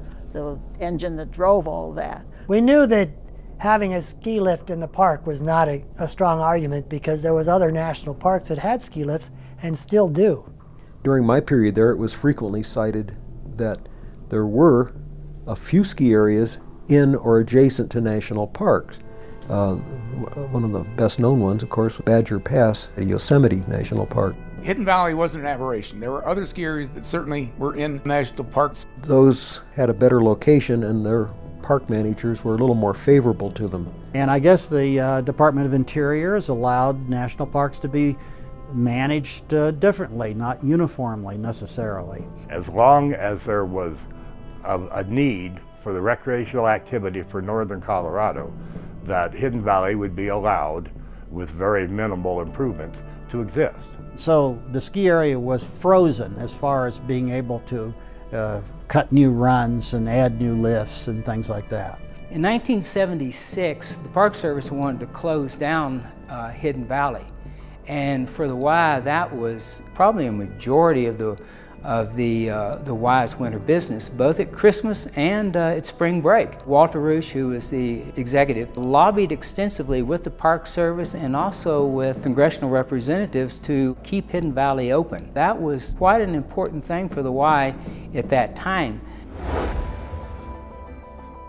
engine that drove all of that. We knew that having a ski lift in the park was not a strong argument because there was other national parks that had ski lifts and still do. During my period there, it was frequently cited that there were a few ski areas in or adjacent to national parks. One of the best known ones, of course, was Badger Pass at Yosemite National Park. Hidden Valley wasn't an aberration. There were other ski areas that certainly were in national parks. Those had a better location and their park managers were a little more favorable to them. And I guess the Department of Interior has allowed national parks to be managed differently, not uniformly necessarily. As long as there was a need for the recreational activity for northern Colorado, that Hidden Valley would be allowed with very minimal improvements to exist. So the ski area was frozen as far as being able to cut new runs and add new lifts and things like that. In 1976, the Park Service wanted to close down Hidden Valley. And for the Y, that was probably a majority of the Y's winter business, both at Christmas and at spring break. Walter Roosh, who was the executive, lobbied extensively with the Park Service and also with congressional representatives to keep Hidden Valley open. That was quite an important thing for the Y at that time.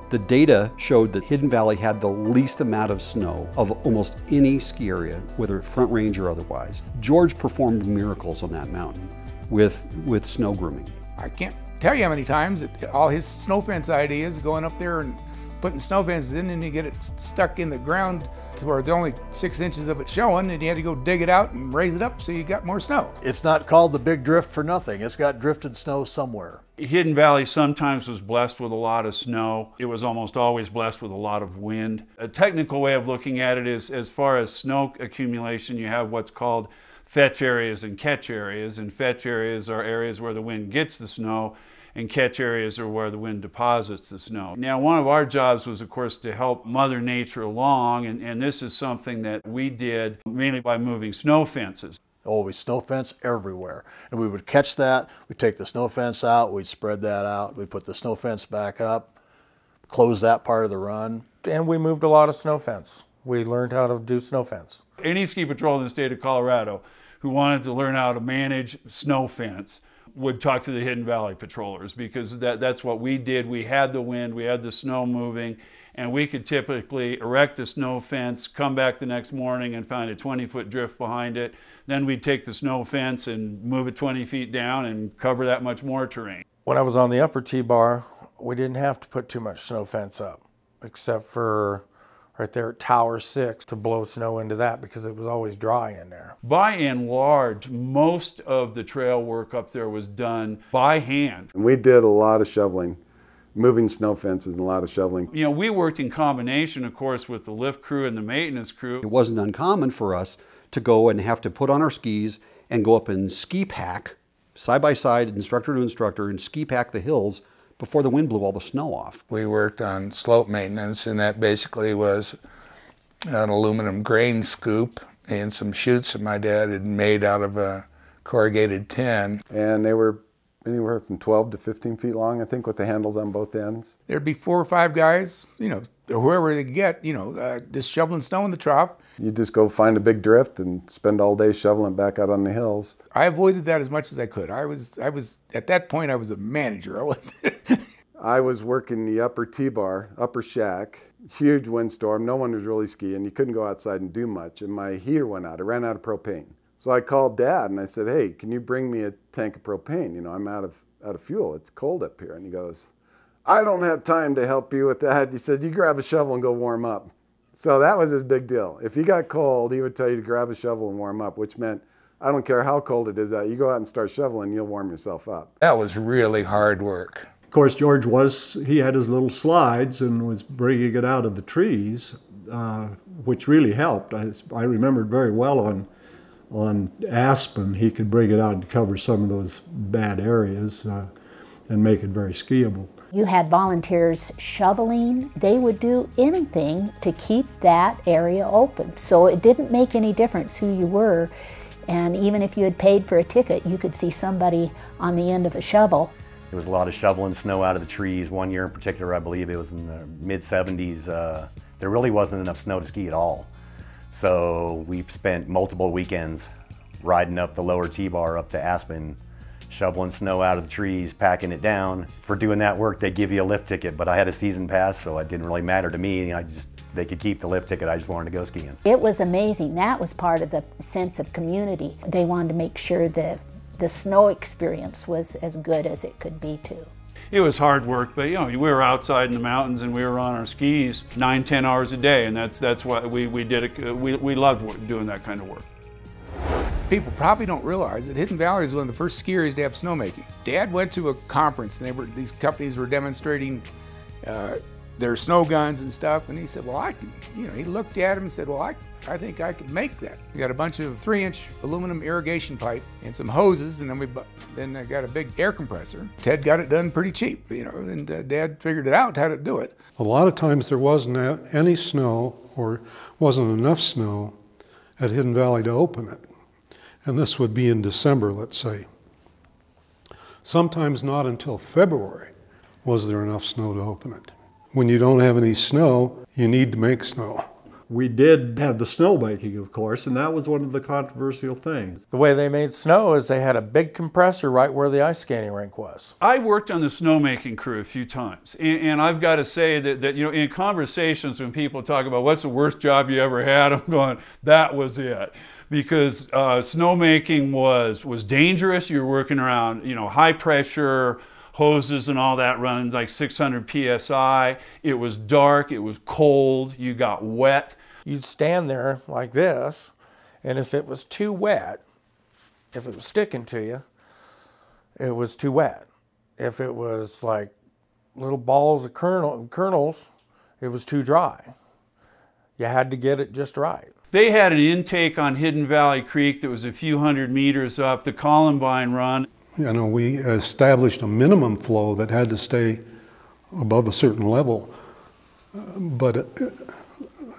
The data showed that Hidden Valley had the least amount of snow of almost any ski area, whether Front Range or otherwise. George performed miracles on that mountain with snow grooming. I can't tell you how many times that all his snow fence ideas, going up there and putting snow fences in, and you get it stuck in the ground to where there's only 6 inches of it showing, and you had to go dig it out and raise it up so you got more snow. It's not called the Big Drift for nothing. It's got drifted snow somewhere. Hidden Valley sometimes was blessed with a lot of snow. It was almost always blessed with a lot of wind. A technical way of looking at it is, as far as snow accumulation, you have what's called fetch areas and catch areas. And fetch areas are areas where the wind gets the snow, and catch areas are where the wind deposits the snow. Now, one of our jobs was, of course, to help Mother Nature along, and this is something that we did mainly by moving snow fences. Oh, we snow fence everywhere. And we would catch that, we'd take the snow fence out, we'd spread that out, we'd put the snow fence back up, close that part of the run. And we moved a lot of snow fence. We learned how to do snow fence. Any ski patrol in the state of Colorado who wanted to learn how to manage snow fence would talk to the Hidden Valley patrollers, because that's what we did. We had the wind, we had the snow moving, and we could typically erect a snow fence, come back the next morning and find a 20-foot drift behind it. Then we'd take the snow fence and move it 20 feet down and cover that much more terrain. When I was on the upper T-bar, we didn't have to put too much snow fence up, except for right there at Tower 6 to blow snow into that because it was always dry in there. By and large, most of the trail work up there was done by hand. We did a lot of shoveling, moving snow fences and a lot of shoveling. You know, we worked in combination, of course, with the lift crew and the maintenance crew. It wasn't uncommon for us to go and have to put on our skis and go up and ski pack, side by side, instructor to instructor, and ski pack the hills before the wind blew all the snow off. We worked on slope maintenance, and that basically was an aluminum grain scoop and some chutes that my dad had made out of a corrugated tin. And they were anywhere from 12 to 15 feet long, I think, with the handles on both ends. There'd be 4 or 5 guys, whoever they could get, just shoveling snow in the trough. You just go find a big drift and spend all day shoveling back out on the hills. I avoided that as much as I could. I was at that point, I was a manager. I was working the upper T-bar, upper shack, huge windstorm. No one was really skiing. You couldn't go outside and do much. And my heater went out. I ran out of propane. So I called Dad and I said, hey, can you bring me a tank of propane? I'm out of fuel. It's cold up here. And he goes, I don't have time to help you with that. He said, you grab a shovel and go warm up. So that was his big deal. If you got cold, he would tell you to grab a shovel and warm up, which meant I don't care how cold it is out. You go out and start shoveling, you'll warm yourself up. That was really hard work. Of course, George he had his little slides and was bringing it out of the trees, which really helped. I remembered very well on Aspen, he could bring it out and cover some of those bad areas and make it very skiable. You had volunteers shoveling. They would do anything to keep that area open. So it didn't make any difference who you were. And even if you had paid for a ticket, you could see somebody on the end of a shovel. There was a lot of shoveling snow out of the trees. One year in particular, I believe it was in the mid-70s, there really wasn't enough snow to ski at all. So we spent multiple weekends riding up the lower T-bar up to Aspen, shoveling snow out of the trees, packing it down. For doing that work, they give you a lift ticket, but I had a season pass, so it didn't really matter to me. They could keep the lift ticket, I just wanted to go skiing. It was amazing. That was part of the sense of community. They wanted to make sure that the snow experience was as good as it could be too. It was hard work, but we were outside in the mountains and we were on our skis 9-10 hours a day, and that's what we did. We loved doing that kind of work. People probably don't realize that Hidden Valley is one of the first ski areas to have snowmaking. Dad went to a conference and these companies were demonstrating their snow guns and stuff, and he said, well, he looked at him and said, well, I think I could make that. We got a bunch of 3-inch aluminum irrigation pipe and some hoses, and then I got a big air compressor. Ted got it done pretty cheap, and Dad figured it out how to do it. A lot of times there wasn't any snow or wasn't enough snow at Hidden Valley to open it. And this would be in December, let's say. Sometimes not until February was there enough snow to open it. When you don't have any snow, you need to make snow. We did have the snowmaking, of course, and that was one of the controversial things. The way they made snow is they had a big compressor right where the ice skating rink was. I worked on the snowmaking crew a few times, and I've got to say that in conversations when people talk about what's the worst job you ever had, I'm going, that was it. Because snowmaking was dangerous. You were working around, high pressure, hoses and all that running like 600 PSI. It was dark, it was cold, you got wet. You'd stand there like this, and if it was too wet, if it was sticking to you, it was too wet. If it was like little balls of kernels, it was too dry. You had to get it just right. They had an intake on Hidden Valley Creek that was a few hundred meters up, the Columbine Run. We established a minimum flow that had to stay above a certain level, but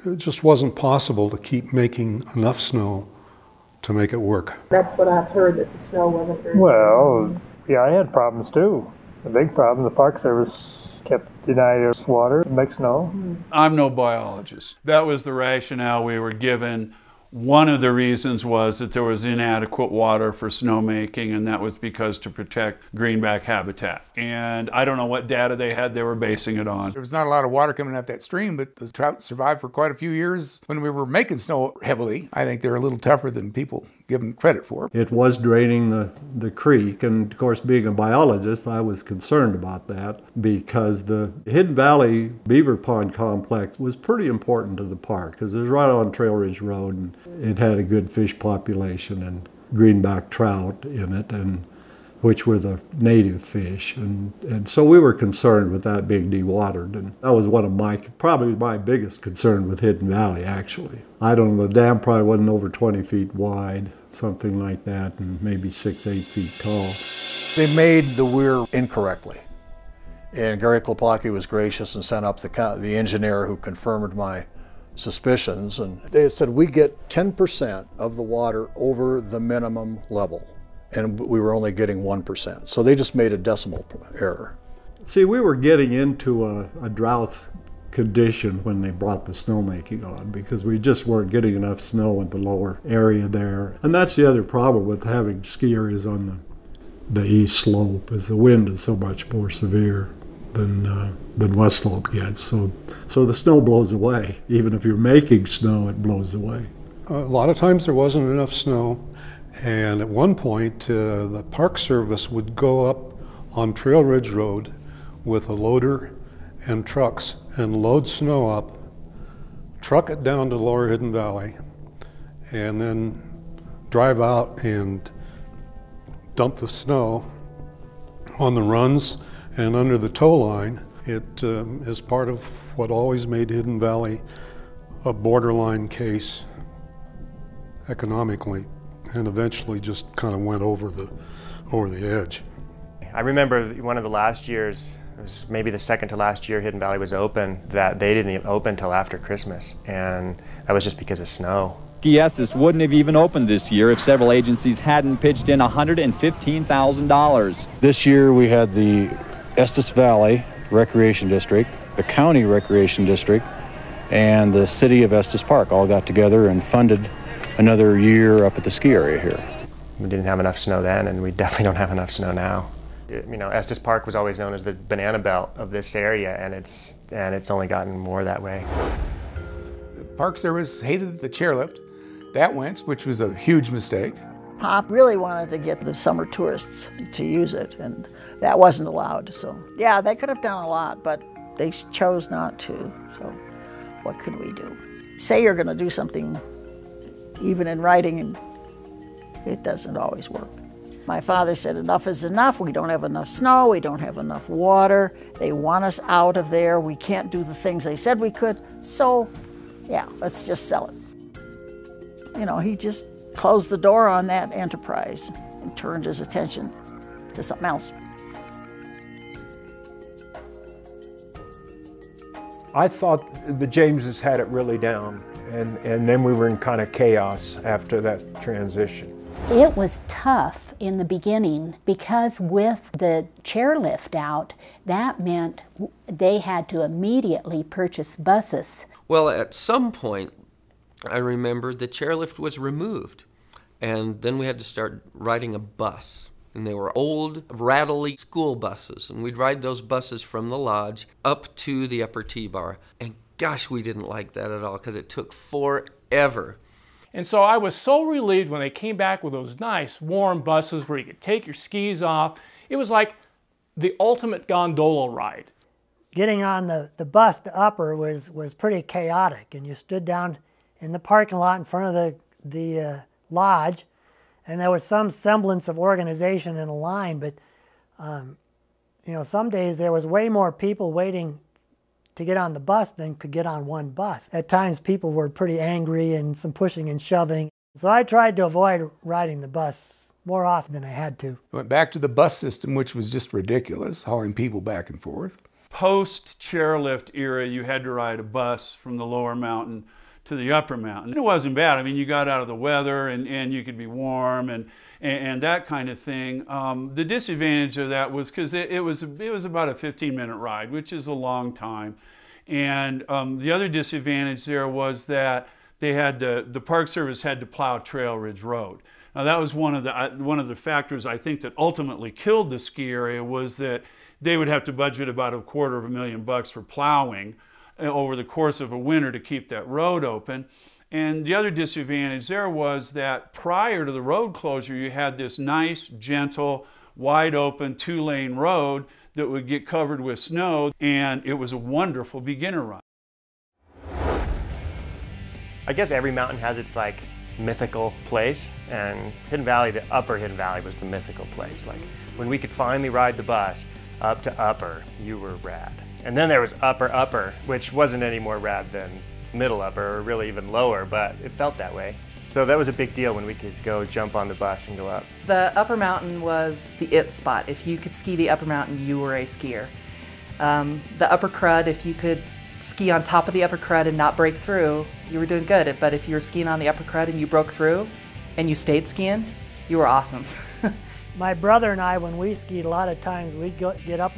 it just wasn't possible to keep making enough snow to make it work. That's what I've heard, that the snow wasn't very... Well, yeah, I had problems too. The big problem, the Park Service kept denying us water to make snow. I'm no biologist. That was the rationale we were given. One of the reasons was that there was inadequate water for snowmaking, and that was because to protect greenback habitat. And I don't know what data they had they were basing it on. There was not a lot of water coming out that stream, but the trout survived for quite a few years when we were making snow heavily. I think they're a little tougher than people give them credit for. It was draining the creek, and of course, being a biologist, I was concerned about that because the Hidden Valley Beaver Pond Complex was pretty important to the park because it was right on Trail Ridge Road, and it had a good fish population and greenback trout in it, and which were the native fish, and so we were concerned with that being dewatered, and that was one of probably my biggest concern with Hidden Valley, actually. I don't know, the dam probably wasn't over 20 feet wide, something like that, and maybe 6-8 feet tall. They made the weir incorrectly, and Gary Klopacki was gracious and sent up the engineer who confirmed my suspicions, and they said we get 10% of the water over the minimum level. and we were only getting 1%. So they just made a decimal error. See, we were getting into a drought condition when they brought the snowmaking on, because we just weren't getting enough snow in the lower area there. And that's the other problem with having ski areas on the east slope, is the wind is so much more severe than west slope gets. So the snow blows away. Even if you're making snow, it blows away. A lot of times there wasn't enough snow, and at one point the Park Service would go up on Trail Ridge Road with a loader and trucks and load snow up, truck it down to Lower Hidden Valley, and then drive out and dump the snow on the runs and under the tow line. It is part of what always made Hidden Valley a borderline case economically, and eventually just kind of went over the edge. I remember one of the last years, it was maybe the second to last year Hidden Valley was open, that they didn't even open till after Christmas, and that was just because of snow. Estes wouldn't have even opened this year if several agencies hadn't pitched in $115,000. This year we had the Estes Valley Recreation District, the County Recreation District, and the City of Estes Park all got together and funded another year up at the ski area here. We didn't have enough snow then, and we definitely don't have enough snow now. You know, Estes Park was always known as the banana belt of this area, and it's only gotten more that way. The Park Service hated the chairlift. That went, which was a huge mistake. Pop really wanted to get the summer tourists to use it, and that wasn't allowed. So yeah, they could have done a lot, but they chose not to. So what could we do? Say you're going to do something, even in writing, and it doesn't always work. My father said, enough is enough. We don't have enough snow. We don't have enough water. They want us out of there. We can't do the things they said we could. So yeah, let's just sell it. You know, he just closed the door on that enterprise and turned his attention to something else. I thought the Jameses had it really down, and then we were in kind of chaos after that transition. It was tough in the beginning because with the chairlift out, that meant they had to immediately purchase buses. Well, at some point, I remember the chairlift was removed, and then we had to start riding a bus. And they were old, rattly school buses, and we'd ride those buses from the lodge up to the upper T-bar. And gosh, we didn't like that at all, because it took forever. And so I was so relieved when they came back with those nice warm buses where you could take your skis off. It was like the ultimate gondola ride. Getting on the bus to upper was pretty chaotic, and you stood down in the parking lot in front of the lodge, and there was some semblance of organization in a line, but you know, some days there was way more people waiting to get on the bus than could get on one bus. At times people were pretty angry and some pushing and shoving. So I tried to avoid riding the bus more often than I had to. Went back to the bus system, which was just ridiculous, hauling people back and forth. Post-chairlift era, you had to ride a bus from the lower mountain to the upper mountain. It wasn't bad. I mean, you got out of the weather and you could be warm and that kind of thing. The disadvantage of that was because it was about a 15-minute ride, which is a long time. And the other disadvantage there was that they had the Park Service had to plow Trail Ridge Road. Now that was one of the factors I think that ultimately killed the ski area, was that they would have to budget about $250,000 for plowing over the course of a winter to keep that road open. And the other disadvantage there was that prior to the road closure, you had this nice, gentle, wide open 2-lane road that would get covered with snow, and it was a wonderful beginner run. I guess every mountain has its like mythical place, and Hidden Valley, the upper Hidden Valley, was the mythical place. Like when we could finally ride the bus up to upper, you were rad. And then there was upper, which wasn't any more rad than middle upper, or really even lower, but it felt that way. So that was a big deal when we could go jump on the bus and go up. The upper mountain was the it spot. If you could ski the upper mountain, you were a skier. The upper crud, if you could ski on top of the upper crud and not break through, you were doing good. But if you were skiing on the upper crud and you broke through and you stayed skiing, you were awesome. My brother and I, when we skied, a lot of times we'd get up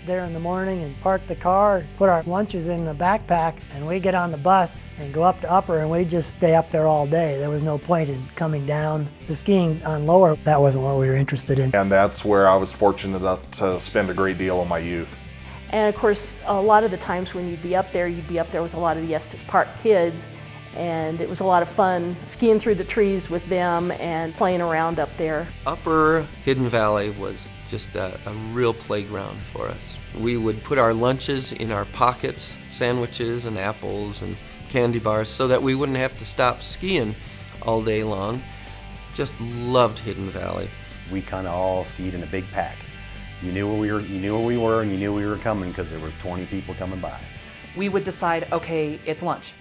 there in the morning and park the car, put our lunches in the backpack, and we'd get on the bus and go up to Upper, and we'd just stay up there all day. There was no point in coming down. The skiing on Lower, that wasn't what we were interested in. And that's where I was fortunate enough to spend a great deal of my youth. And of course, a lot of the times when you'd be up there with a lot of the Estes Park kids, and it was a lot of fun skiing through the trees with them and playing around up there. Upper Hidden Valley was just a real playground for us. We would put our lunches in our pockets, sandwiches and apples and candy bars, so that we wouldn't have to stop skiing all day long. Just loved Hidden Valley. We kind of all skied in a big pack. You knew where we were, and you knew we were coming because there was 20 people coming by. We would decide, okay, it's lunch.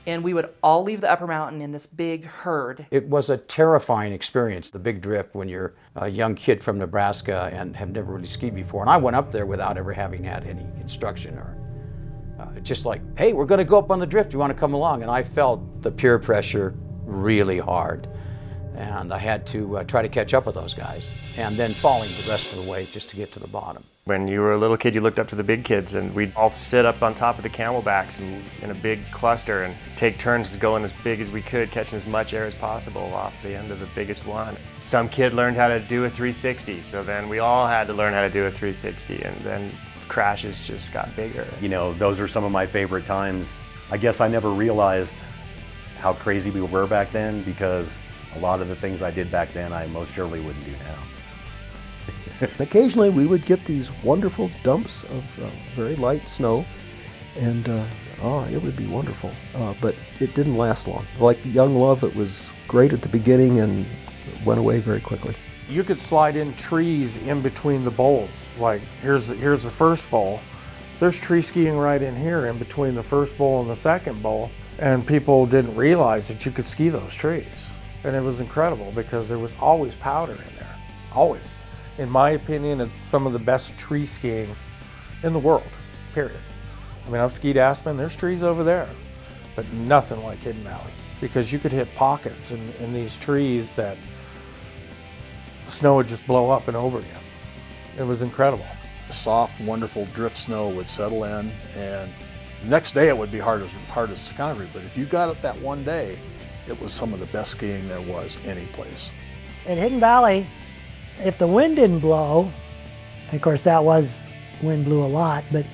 And we would all leave the upper mountain in this big herd. It was a terrifying experience, the big drift, when you're a young kid from Nebraska and have never really skied before. And I went up there without ever having had any instruction or just like, hey, we're going to go up on the drift, you want to come along? And I felt the peer pressure really hard. And I had to try to catch up with those guys, and then falling the rest of the way just to get to the bottom. When you were a little kid, you looked up to the big kids, and we'd all sit up on top of the camelbacks in a big cluster and take turns going as big as we could, catching as much air as possible off the end of the biggest one. Some kid learned how to do a 360, so then we all had to learn how to do a 360, and then crashes just got bigger. You know, those are some of my favorite times. I guess I never realized how crazy we were back then, because a lot of the things I did back then I most surely wouldn't do now. Occasionally we would get these wonderful dumps of very light snow, and it would be wonderful, but it didn't last long. Like young love, it was great at the beginning and went away very quickly. You could slide in trees in between the bowls. Like here's the first bowl. There's tree skiing right in here in between the first bowl and the second bowl, and people didn't realize that you could ski those trees. And it was incredible because there was always powder in there, always. In my opinion, it's some of the best tree skiing in the world, period. I mean, I've skied Aspen, there's trees over there, but nothing like Hidden Valley, because you could hit pockets in these trees that snow would just blow up and over you. It was incredible. Soft, wonderful drift snow would settle in, and the next day it would be hard as concrete, but if you got it that one day, it was some of the best skiing there was any place. In Hidden Valley, if the wind didn't blow, and of course wind blew a lot, but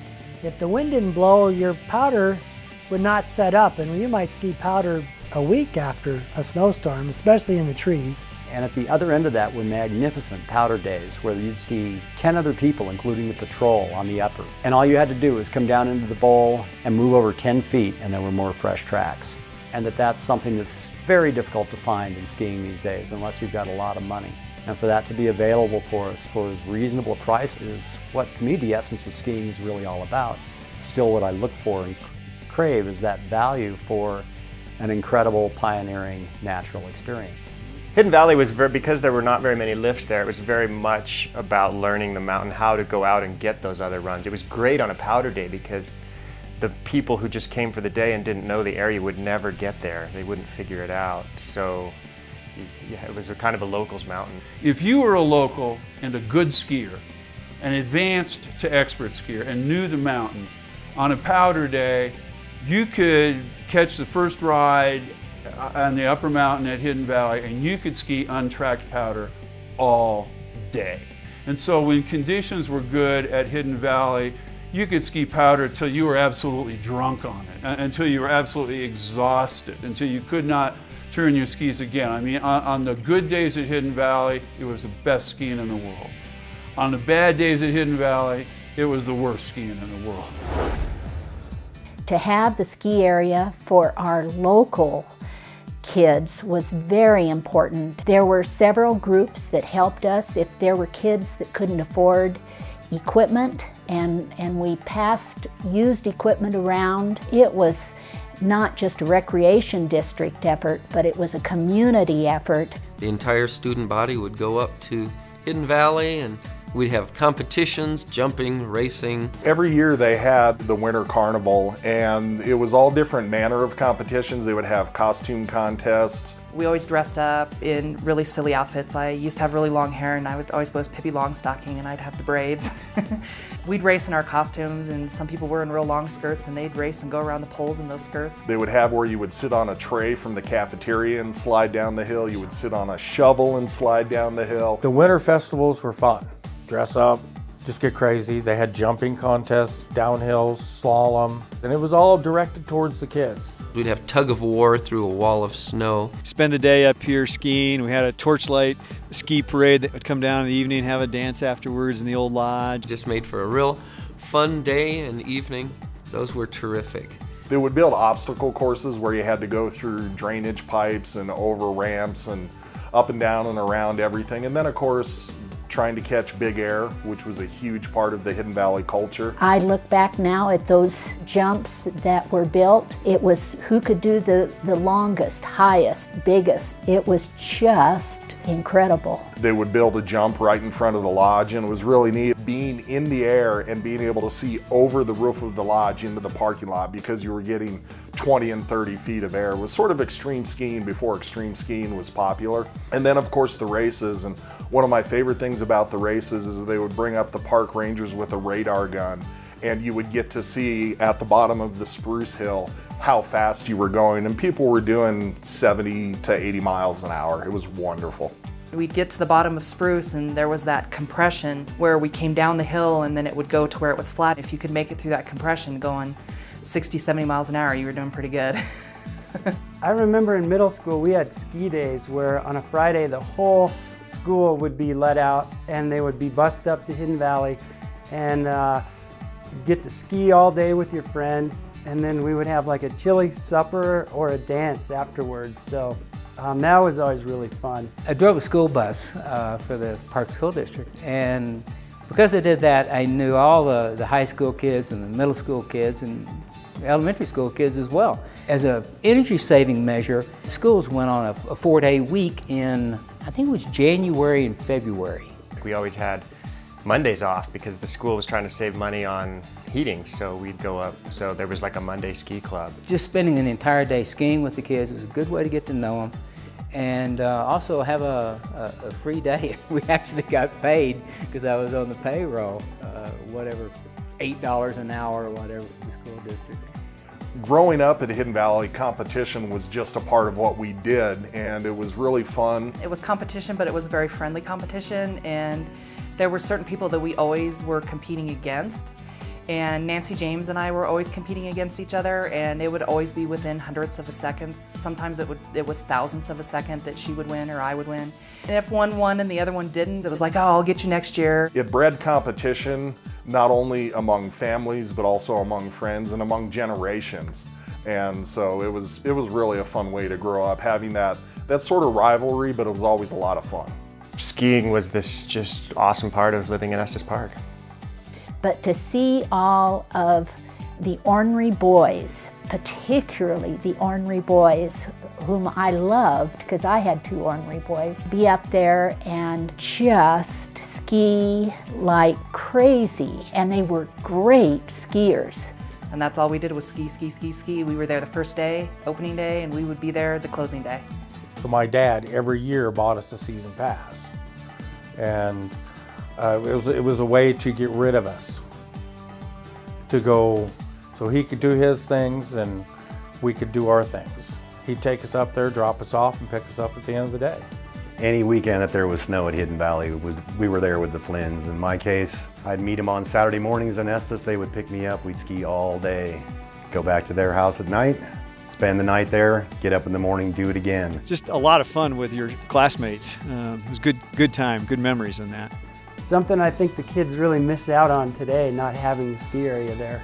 if the wind didn't blow, your powder would not set up, and you might ski powder a week after a snowstorm, especially in the trees. And at the other end of that were magnificent powder days where you'd see 10 other people, including the patrol, on the upper. And all you had to do was come down into the bowl and move over 10 feet, and there were more fresh tracks. And that's something that's very difficult to find in skiing these days, unless you've got a lot of money. And for that to be available for us for as reasonable a price is what, to me, the essence of skiing is really all about. Still, what I look for and crave is that value for an incredible, pioneering, natural experience. Hidden Valley was because there were not very many lifts there, it was very much about learning the mountain, how to go out and get those other runs. It was great on a powder day because the people who just came for the day and didn't know the area would never get there. They wouldn't figure it out. So yeah, it was a kind of a locals mountain. If you were a local and a good skier, and advanced to expert skier and knew the mountain, on a powder day, you could catch the first ride on the upper mountain at Hidden Valley and you could ski untracked powder all day. And so when conditions were good at Hidden Valley, you could ski powder until you were absolutely drunk on it, until you were absolutely exhausted, until you could not turn your skis again. I mean, on the good days at Hidden Valley, it was the best skiing in the world. On the bad days at Hidden Valley, it was the worst skiing in the world. To have the ski area for our local kids was very important. There were several groups that helped us if there were kids that couldn't afford equipment, and we passed used equipment around. It was not just a recreation district effort, but it was a community effort. The entire student body would go up to Hidden Valley and We'd have competitions, jumping, racing. Every year they had the Winter Carnival, and it was all different manner of competitions. They would have costume contests. We always dressed up in really silly outfits. I used to have really long hair, and I would always go as Pippi Longstocking, and I'd have the braids. We'd race in our costumes, and some people were in real long skirts, and they'd race and go around the poles in those skirts. They would have where you would sit on a tray from the cafeteria and slide down the hill. You would sit on a shovel and slide down the hill. The winter festivals were fun. Dress up, just get crazy. They had jumping contests, downhills, slalom, and it was all directed towards the kids. We'd have tug of war through a wall of snow. Spend the day up here skiing. We had a torchlight ski parade that would come down in the evening and have a dance afterwards in the old lodge. Just made for a real fun day and evening. Those were terrific. They would build obstacle courses where you had to go through drainage pipes and over ramps and up and down and around everything. And then, of course, trying to catch big air, which was a huge part of the Hidden Valley culture. I look back now at those jumps that were built. It was who could do the longest, highest, biggest. It was just incredible. They would build a jump right in front of the lodge, and it was really neat being in the air and being able to see over the roof of the lodge into the parking lot because you were getting 20 and 30 feet of air. It was sort of extreme skiing before extreme skiing was popular. And then, of course, the races. And one of my favorite things about the races is they would bring up the park rangers with a radar gun, and you would get to see at the bottom of the Spruce Hill how fast you were going, and people were doing 70 to 80 miles an hour. It was wonderful. We'd get to the bottom of Spruce, and there was that compression where we came down the hill, and then it would go to where it was flat. If you could make it through that compression going 60, 70 miles an hour, you were doing pretty good. I remember in middle school we had ski days where on a Friday the whole school would be let out and they would be bussed up to Hidden Valley and get to ski all day with your friends, and then we would have like a chili supper or a dance afterwards. So that was always really fun. I drove a school bus for the Park School District, and because I did that, I knew all the high school kids and the middle school kids and elementary school kids as well. As an energy saving measure, the schools went on a 4-day week in, I think it was January and February. We always had Mondays off because the school was trying to save money on heating, so we'd go up. So there was like a Monday ski club. Just spending an entire day skiing with the kids was a good way to get to know them, and also have a free day. We actually got paid because I was on the payroll, whatever, $8 an hour or whatever for the school district. Growing up at Hidden Valley, competition was just a part of what we did, and it was really fun. It was competition, but it was a very friendly competition, and there were certain people that we always were competing against. And Nancy James and I were always competing against each other, and it would always be within hundredths of a second. Sometimes it was thousandths of a second that she would win or I would win. And if one won and the other one didn't, it was like, oh, I'll get you next year. It bred competition not only among families, but also among friends and among generations. And so it was really a fun way to grow up, having that sort of rivalry, but it was always a lot of fun. Skiing was this just awesome part of living in Estes Park. But to see all of the ornery boys, particularly the ornery boys whom I loved, because I had 2 ornery boys, be up there and just ski like crazy. And they were great skiers. And that's all we did was ski, ski, ski, ski. We were there the first day, opening day, and we would be there the closing day. So my dad every year bought us a season pass, and it was a way to get rid of us, to go so he could do his things and we could do our things. He'd take us up there, drop us off, and pick us up at the end of the day. Any weekend that there was snow at Hidden Valley, we were there with the Flynns. In my case, I'd meet them on Saturday mornings in Estes. They would pick me up. We'd ski all day, go back to their house at night, spend the night there, get up in the morning, do it again. Just a lot of fun with your classmates. It was good time, good memories in that. Something I think the kids really miss out on today, not having the ski area there.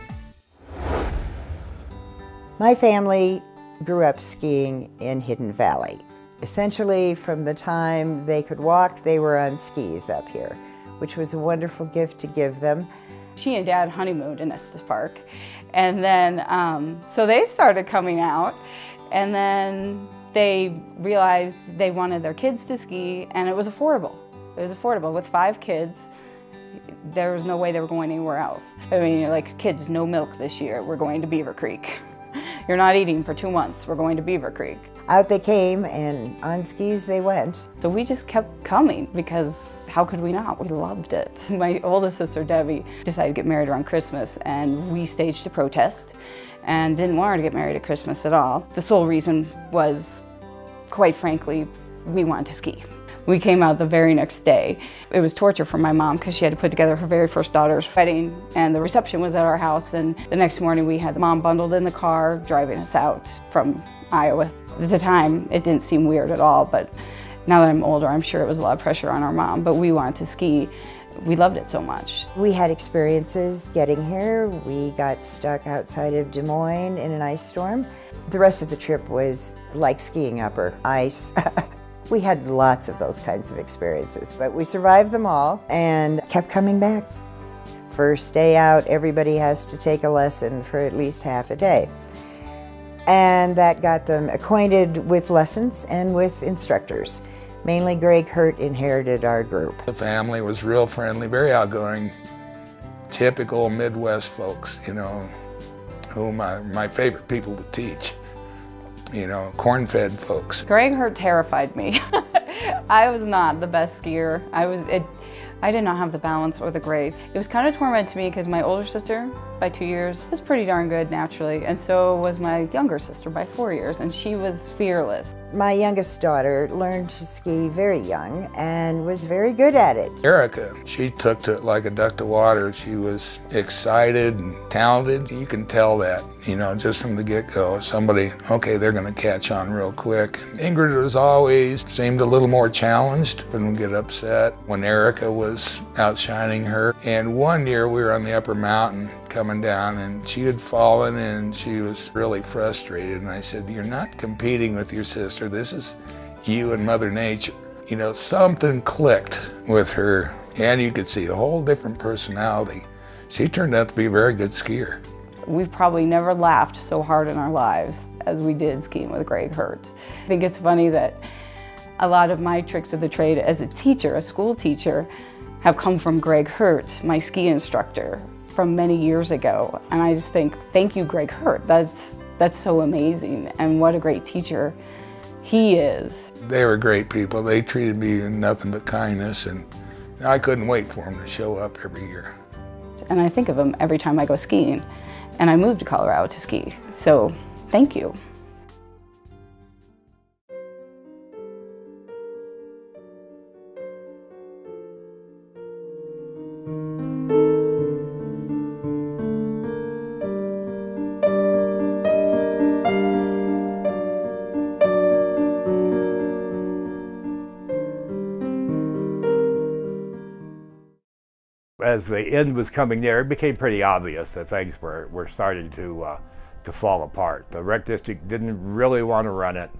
My family grew up skiing in Hidden Valley. Essentially, from the time they could walk, they were on skis up here, which was a wonderful gift to give them. She and Dad honeymooned in Estes Park, and then so they started coming out, and then they realized they wanted their kids to ski, and it was affordable. It was affordable with 5 kids, there was no way they were going anywhere else. I mean, like, kids, no milk this year, we're going to Beaver Creek. You're not eating for 2 months, we're going to Beaver Creek. Out they came, and on skis they went. So we just kept coming, because how could we not? We loved it. My oldest sister, Debbie, decided to get married around Christmas, and we staged a protest and didn't want her to get married at Christmas at all. The sole reason was, quite frankly, we wanted to ski. We came out the very next day. It was torture for my mom because she had to put together her very first daughter's wedding, and the reception was at our house, and the next morning we had the mom bundled in the car driving us out from Iowa. At the time, it didn't seem weird at all, but now that I'm older, I'm sure it was a lot of pressure on our mom, but we wanted to ski. We loved it so much. We had experiences getting here. We got stuck outside of Des Moines in an ice storm. The rest of the trip was like skiing upper ice. We had lots of those kinds of experiences, but we survived them all and kept coming back. First day out, everybody has to take a lesson for at least half a day. And that got them acquainted with lessons and with instructors. Mainly Greg Hurt inherited our group. The family was real friendly, very outgoing, typical Midwest folks, you know, whom are my favorite people to teach. You know, corn-fed folks. Greg Hurt terrified me. I was not the best skier. I did not have the balance or the grace. It was kind of torment to me because my older sister, by 2 years, was pretty darn good naturally, and so was my younger sister by 4 years, and she was fearless. My youngest daughter learned to ski very young and was very good at it. Erica, she took to it like a duck to water. She was excited and talented. You can tell that, you know, just from the get-go. Somebody, okay, they're going to catch on real quick. Ingrid was always seemed a little more challenged, wouldn't get upset when Erica was outshining her. And one year we were on the upper mountain coming down, and she had fallen and she was really frustrated, and I said, "You're not competing with your sister, this is you and Mother Nature." You know, something clicked with her, and you could see a whole different personality. She turned out to be a very good skier. We've probably never laughed so hard in our lives as we did skiing with Greg Hurt. I think it's funny that a lot of my tricks of the trade as a teacher, a school teacher, have come from Greg Hurt, my ski instructor, from many years ago. And I just think, thank you, Greg Hurt. That's so amazing, and what a great teacher he is. They were great people. They treated me with nothing but kindness, and I couldn't wait for them to show up every year. And I think of them every time I go skiing, and I moved to Colorado to ski, so thank you. As the end was coming near, it became pretty obvious that things were starting to fall apart. The rec district didn't really want to run it.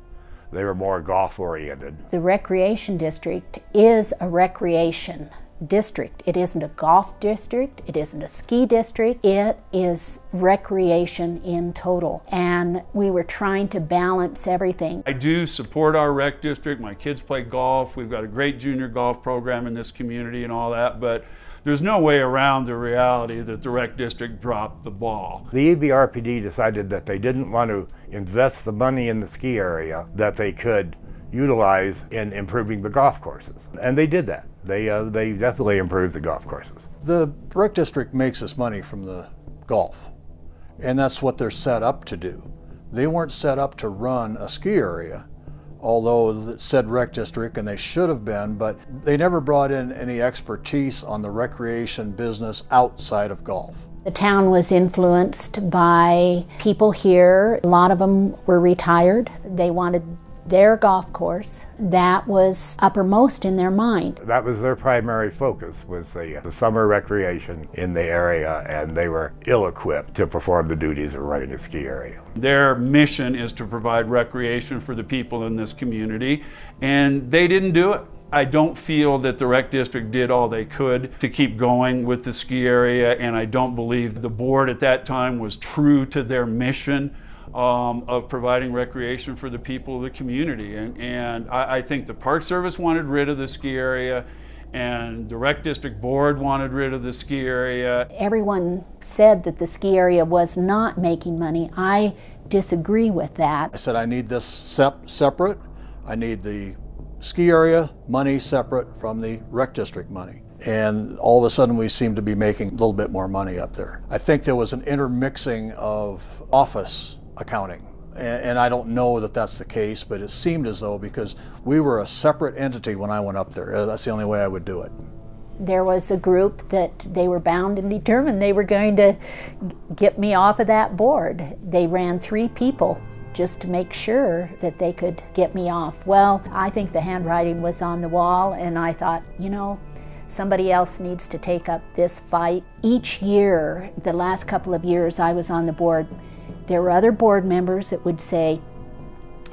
They were more golf oriented. The recreation district is a recreation district. It isn't a golf district, it isn't a ski district, it is recreation in total. And we were trying to balance everything. I do support our rec district. My kids play golf. We've got a great junior golf program in this community and all that, but there's no way around the reality that the rec district dropped the ball. The EBRPD decided that they didn't want to invest the money in the ski area that they could utilize in improving the golf courses. And they did that. They definitely improved the golf courses. The rec district makes its money from the golf, and that's what they're set up to do. They weren't set up to run a ski area, although it said rec district, and they should have been, but they never brought in any expertise on the recreation business outside of golf. The town was influenced by people here. A lot of them were retired. They wanted their golf course. That was uppermost in their mind. That was their primary focus, was the summer recreation in the area, and they were ill-equipped to perform the duties of running a ski area. Their mission is to provide recreation for the people in this community, and they didn't do it. I don't feel that the rec district did all they could to keep going with the ski area, and I don't believe the board at that time was true to their mission of providing recreation for the people of the community. And I think the Park Service wanted rid of the ski area, and the rec district board wanted rid of the ski area. Everyone said that the ski area was not making money. I disagree with that. I said I need this separate. I need the ski area money separate from the rec district money. And all of a sudden we seem to be making a little bit more money up there. I think there was an intermixing of office accounting. And I don't know that that's the case, but it seemed as though, because we were a separate entity when I went up there. That's the only way I would do it. There was a group that they were bound and determined they were going to get me off of that board. They ran 3 people just to make sure that they could get me off. Well, I think the handwriting was on the wall, and I thought, you know, somebody else needs to take up this fight. Each year, the last couple of years I was on the board, there were other board members that would say,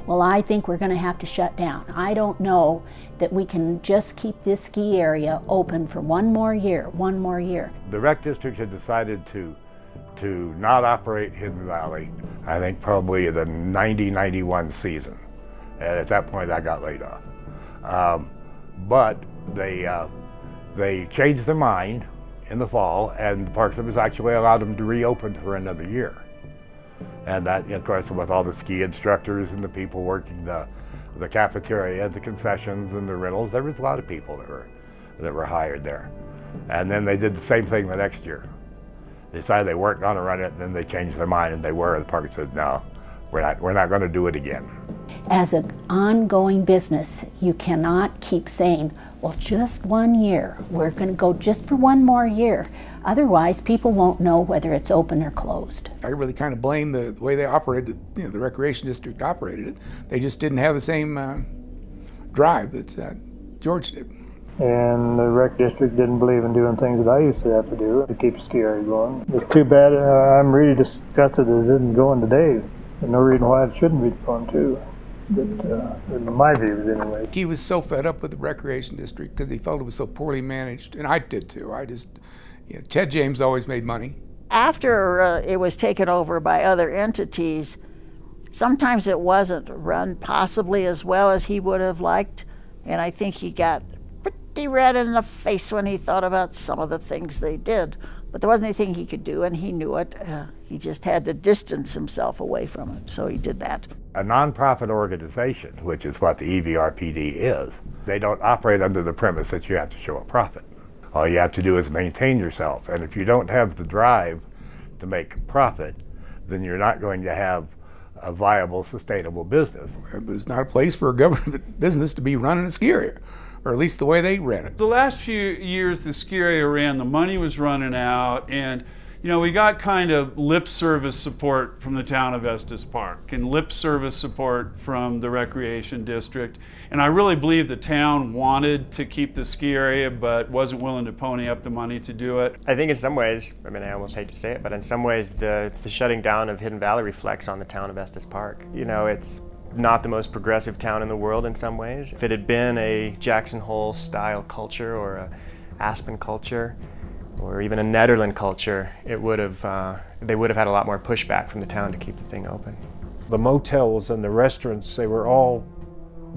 well, I think we're going to have to shut down. I don't know that we can just keep this ski area open for one more year. The rec district had decided to not operate Hidden Valley, I think probably the 90-91 season. And at that point I got laid off. But they changed their mind in the fall, and the Park Service actually allowed them to reopen for another year. And that, of course, with all the ski instructors and the people working the cafeteria, the concessions and the rentals, there was a lot of people that were hired there. And then they did the same thing the next year. They decided they weren't going to run it, and then they changed their mind, and they were. The park said, no, we're not going to do it again. As an ongoing business, you cannot keep saying, well, just 1 year. We're going to go just for 1 more year. Otherwise, people won't know whether it's open or closed. I really kind of blame the way they operated, you know, the recreation district operated it. They just didn't have the same drive that George did. And the rec district didn't believe in doing things that I used to have to do to keep the ski area going. It's too bad. I'm really disgusted that it isn't going today. There's no reason why it shouldn't be going too. But in my views anyway. He was so fed up with the recreation district because he felt it was so poorly managed, and I did too. You know, Ted James always made money. After it was taken over by other entities, sometimes it wasn't run possibly as well as he would have liked, and I think he got pretty red in the face when he thought about some of the things they did. But there wasn't anything he could do, and he knew it. He just had to distance himself away from it, so he did that. A nonprofit organization, which is what the EVRPD is, they don't operate under the premise that you have to show a profit. All you have to do is maintain yourself, and if you don't have the drive to make profit, then you're not going to have a viable, sustainable business. It was not a place for a government business to be running a ski area, or at least the way they ran it. The last few years the ski area ran, the money was running out, and you know, we got kind of lip service support from the town of Estes Park and lip service support from the recreation district. And I really believe the town wanted to keep the ski area but wasn't willing to pony up the money to do it. I think in some ways, I mean, I almost hate to say it, but in some ways the shutting down of Hidden Valley reflects on the town of Estes Park. You know, it's not the most progressive town in the world in some ways. If it had been a Jackson Hole style culture or a Aspen culture, or even a Nederland culture, it would have, they would have had a lot more pushback from the town to keep the thing open. The motels and the restaurants, they were all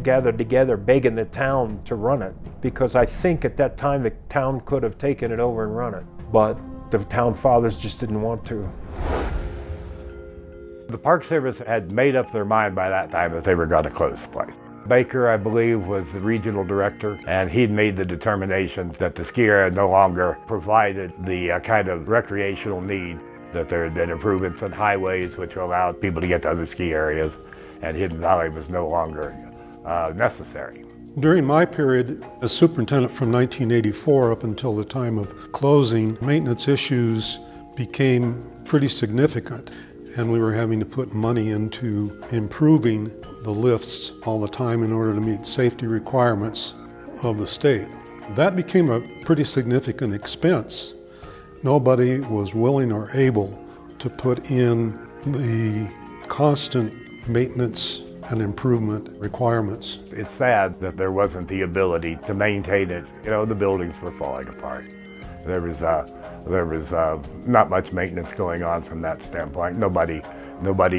gathered together begging the town to run it, because I think at that time the town could have taken it over and run it, but the town fathers just didn't want to. The Park Service had made up their mind by that time that they were going to close the place. Baker, I believe, was the regional director, and he'd made the determination that the ski area no longer provided the kind of recreational need, that there had been improvements in highways which allowed people to get to other ski areas, and Hidden Valley was no longer necessary. During my period as superintendent from 1984 up until the time of closing, maintenance issues became pretty significant, and we were having to put money into improving the lifts all the time in order to meet safety requirements of the state. That became a pretty significant expense. Nobody was willing or able to put in the constant maintenance and improvement requirements. It's sad that there wasn't the ability to maintain it. You know, the buildings were falling apart. There was not much maintenance going on from that standpoint. Nobody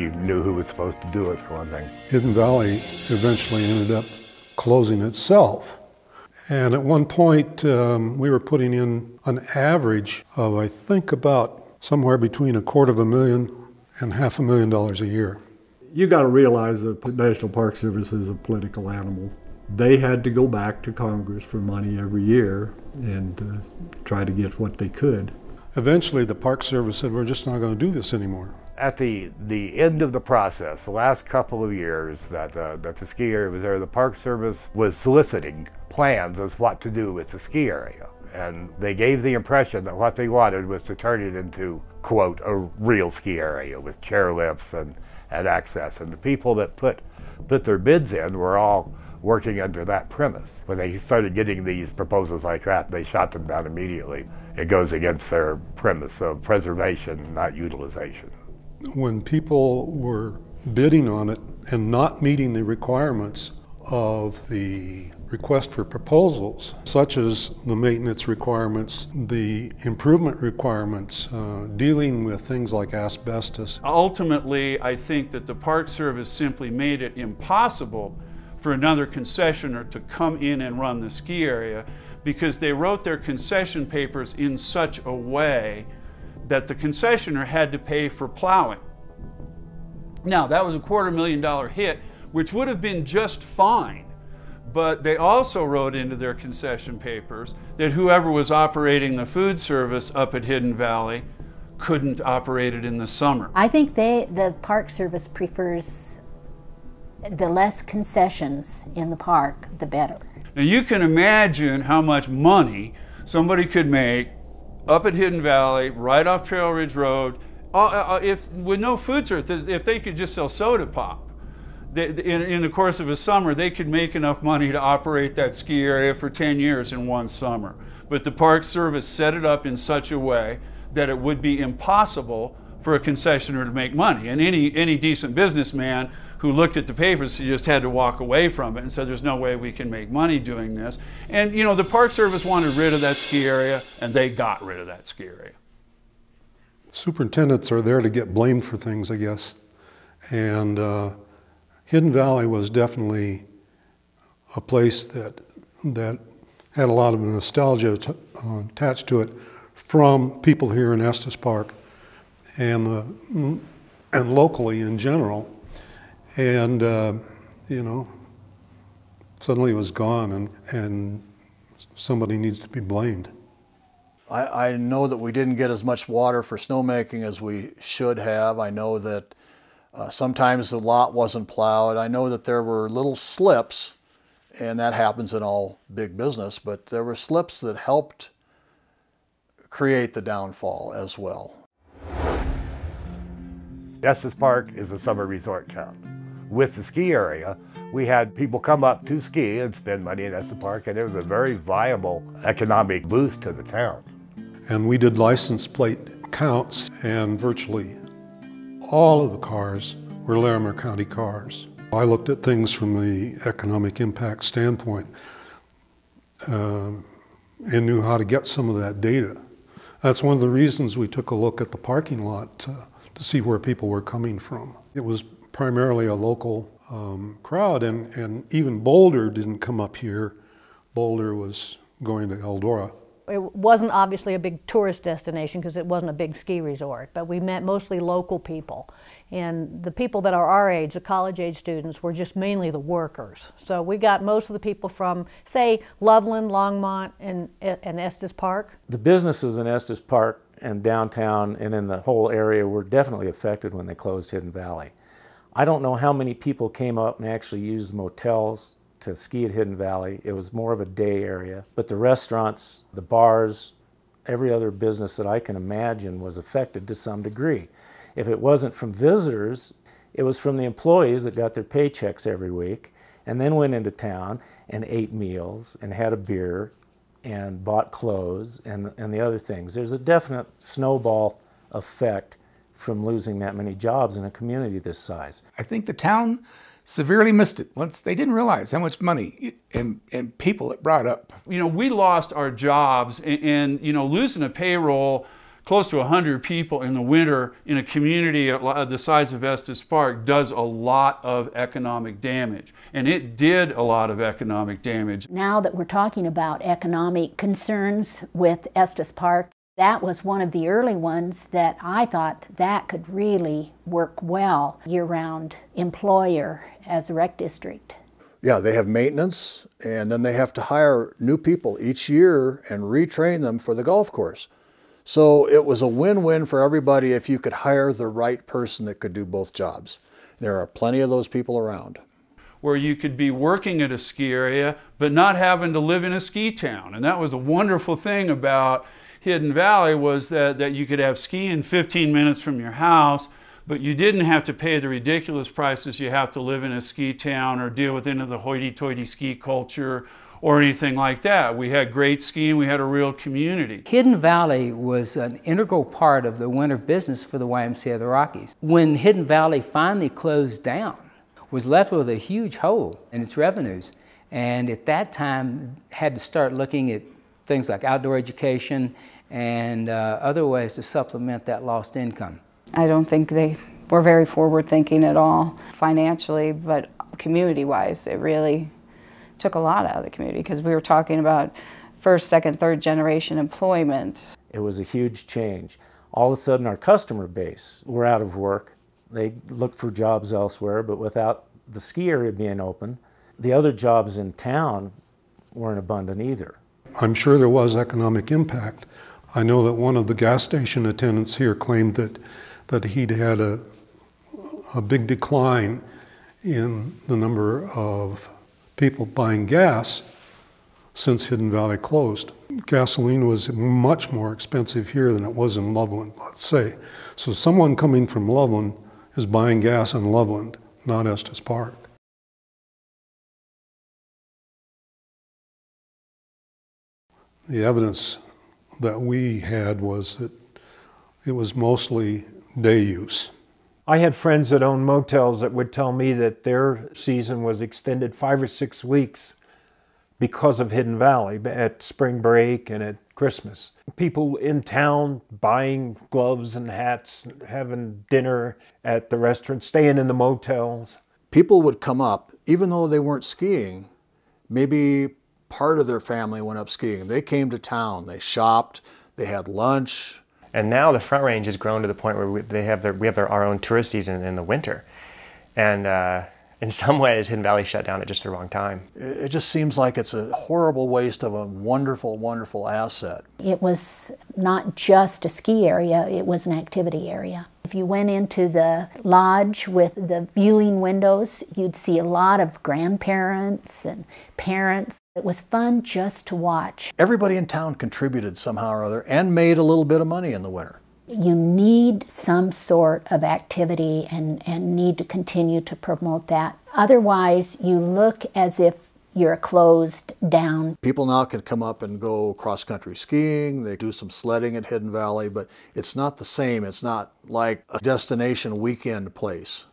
knew who was supposed to do it, for one thing. Hidden Valley eventually ended up closing itself. And at one point, we were putting in an average of, I think, about somewhere between $250,000 and $500,000 a year. You got to realize that the National Park Service is a political animal. They had to go back to Congress for money every year and try to get what they could. Eventually, the Park Service said, we're just not going to do this anymore. At the end of the process, the last couple of years that the ski area was there, the Park Service was soliciting plans as what to do with the ski area. And they gave the impression that what they wanted was to turn it into, quote, a real ski area with chairlifts and access. And the people that put their bids in were all working under that premise. When they started getting these proposals like that, they shot them down immediately. It goes against their premise of preservation, not utilization. When people were bidding on it and not meeting the requirements of the request for proposals, such as the maintenance requirements, the improvement requirements, dealing with things like asbestos. Ultimately, I think that the Park Service simply made it impossible for another concessioner to come in and run the ski area because they wrote their concession papers in such a way that the concessioner had to pay for plowing. Now, that was a $250,000 hit, which would have been just fine, but they also wrote into their concession papers that whoever was operating the food service up at Hidden Valley couldn't operate it in the summer. I think the Park Service prefers the less concessions in the park, the better. Now you can imagine how much money somebody could make up at Hidden Valley, right off Trail Ridge Road, if with no food service, if they could just sell soda pop. In the course of a summer, they could make enough money to operate that ski area for 10 years in one summer. But the Park Service set it up in such a way that it would be impossible for a concessioner to make money. And any decent businessman who looked at the papers, he just had to walk away from it and said, there's no way we can make money doing this. And you know, the Park Service wanted rid of that ski area, and they got rid of that ski area. Superintendents are there to get blamed for things, I guess. And Hidden Valley was definitely a place that had a lot of nostalgia attached to it from people here in Estes Park and locally in general. And you know, suddenly it was gone, and somebody needs to be blamed. I know that we didn't get as much water for snowmaking as we should have. I know that sometimes the lot wasn't plowed. I know that there were little slips, and that happens in all big business, but there were slips that helped create the downfall as well. Estes Park is a summer resort town. With the ski area, we had people come up to ski and spend money in Estes Park, and it was a very viable economic boost to the town. And we did license plate counts, and virtually all of the cars were Larimer County cars. I looked at things from the economic impact standpoint and knew how to get some of that data. That's one of the reasons we took a look at the parking lot to see where people were coming from. It was primarily a local crowd, and even Boulder didn't come up here. Boulder was going to Eldora. It wasn't obviously a big tourist destination because it wasn't a big ski resort, but we met mostly local people. And the people that are our age, the college-age students, were just mainly the workers. So we got most of the people from, say, Loveland, Longmont, and Estes Park. The businesses in Estes Park and downtown and in the whole area were definitely affected when they closed Hidden Valley. I don't know how many people came up and actually used motels to ski at Hidden Valley. It was more of a day area. But the restaurants, the bars, every other business that I can imagine was affected to some degree. If it wasn't from visitors, it was from the employees that got their paychecks every week and then went into town and ate meals and had a beer and bought clothes and the other things. There's a definite snowball effect from losing that many jobs in a community this size. I think the town severely missed it once they didn't realize how much money and people it brought up. You know, we lost our jobs, and you know, losing a payroll close to 100 people in the winter in a community the size of Estes Park does a lot of economic damage. And it did a lot of economic damage. Now that we're talking about economic concerns with Estes Park, that was one of the early ones that I thought that could really work well, year-round employer as a rec district. Yeah, they have maintenance, and then they have to hire new people each year and retrain them for the golf course. So it was a win-win for everybody if you could hire the right person that could do both jobs. There are plenty of those people around. Where you could be working at a ski area, but not having to live in a ski town. And that was a wonderful thing about Hidden Valley, was that you could have skiing 15 minutes from your house, but you didn't have to pay the ridiculous prices you have to live in a ski town or deal with any of the hoity-toity ski culture or anything like that. We had great skiing, we had a real community. Hidden Valley was an integral part of the winter business for the YMCA of the Rockies. When Hidden Valley finally closed down, was left with a huge hole in its revenues, and at that time had to start looking at things like outdoor education and other ways to supplement that lost income. I don't think they were very forward-thinking at all, financially, but community-wise, it really took a lot out of the community, because we were talking about first, second, third generation employment. It was a huge change. All of a sudden our customer base were out of work. They looked for jobs elsewhere, but without the ski area being open, the other jobs in town weren't abundant either. I'm sure there was economic impact. I know that one of the gas station attendants here claimed that he'd had a big decline in the number of people buying gas since Hidden Valley closed. Gasoline was much more expensive here than it was in Loveland, let's say. So someone coming from Loveland is buying gas in Loveland, not Estes Park. The evidence that we had was that it was mostly day use. I had friends that owned motels that would tell me that their season was extended 5 or 6 weeks because of Hidden Valley at spring break and at Christmas. People in town buying gloves and hats, having dinner at the restaurant, staying in the motels. People would come up, even though they weren't skiing, maybe part of their family went up skiing. They came to town, they shopped, they had lunch. And now the Front Range has grown to the point where we have our own tourist season in the winter. And in some ways, Hidden Valley shut down at just the wrong time. It just seems like it's a horrible waste of a wonderful, wonderful asset. It was not just a ski area, it was an activity area. If you went into the lodge with the viewing windows, you'd see a lot of grandparents and parents. It was fun just to watch. Everybody in town contributed somehow or other and made a little bit of money in the winter. You need some sort of activity and need to continue to promote that. Otherwise, you look as if you're closed down. People now can come up and go cross-country skiing. They do some sledding at Hidden Valley, but it's not the same. It's not like a destination weekend place.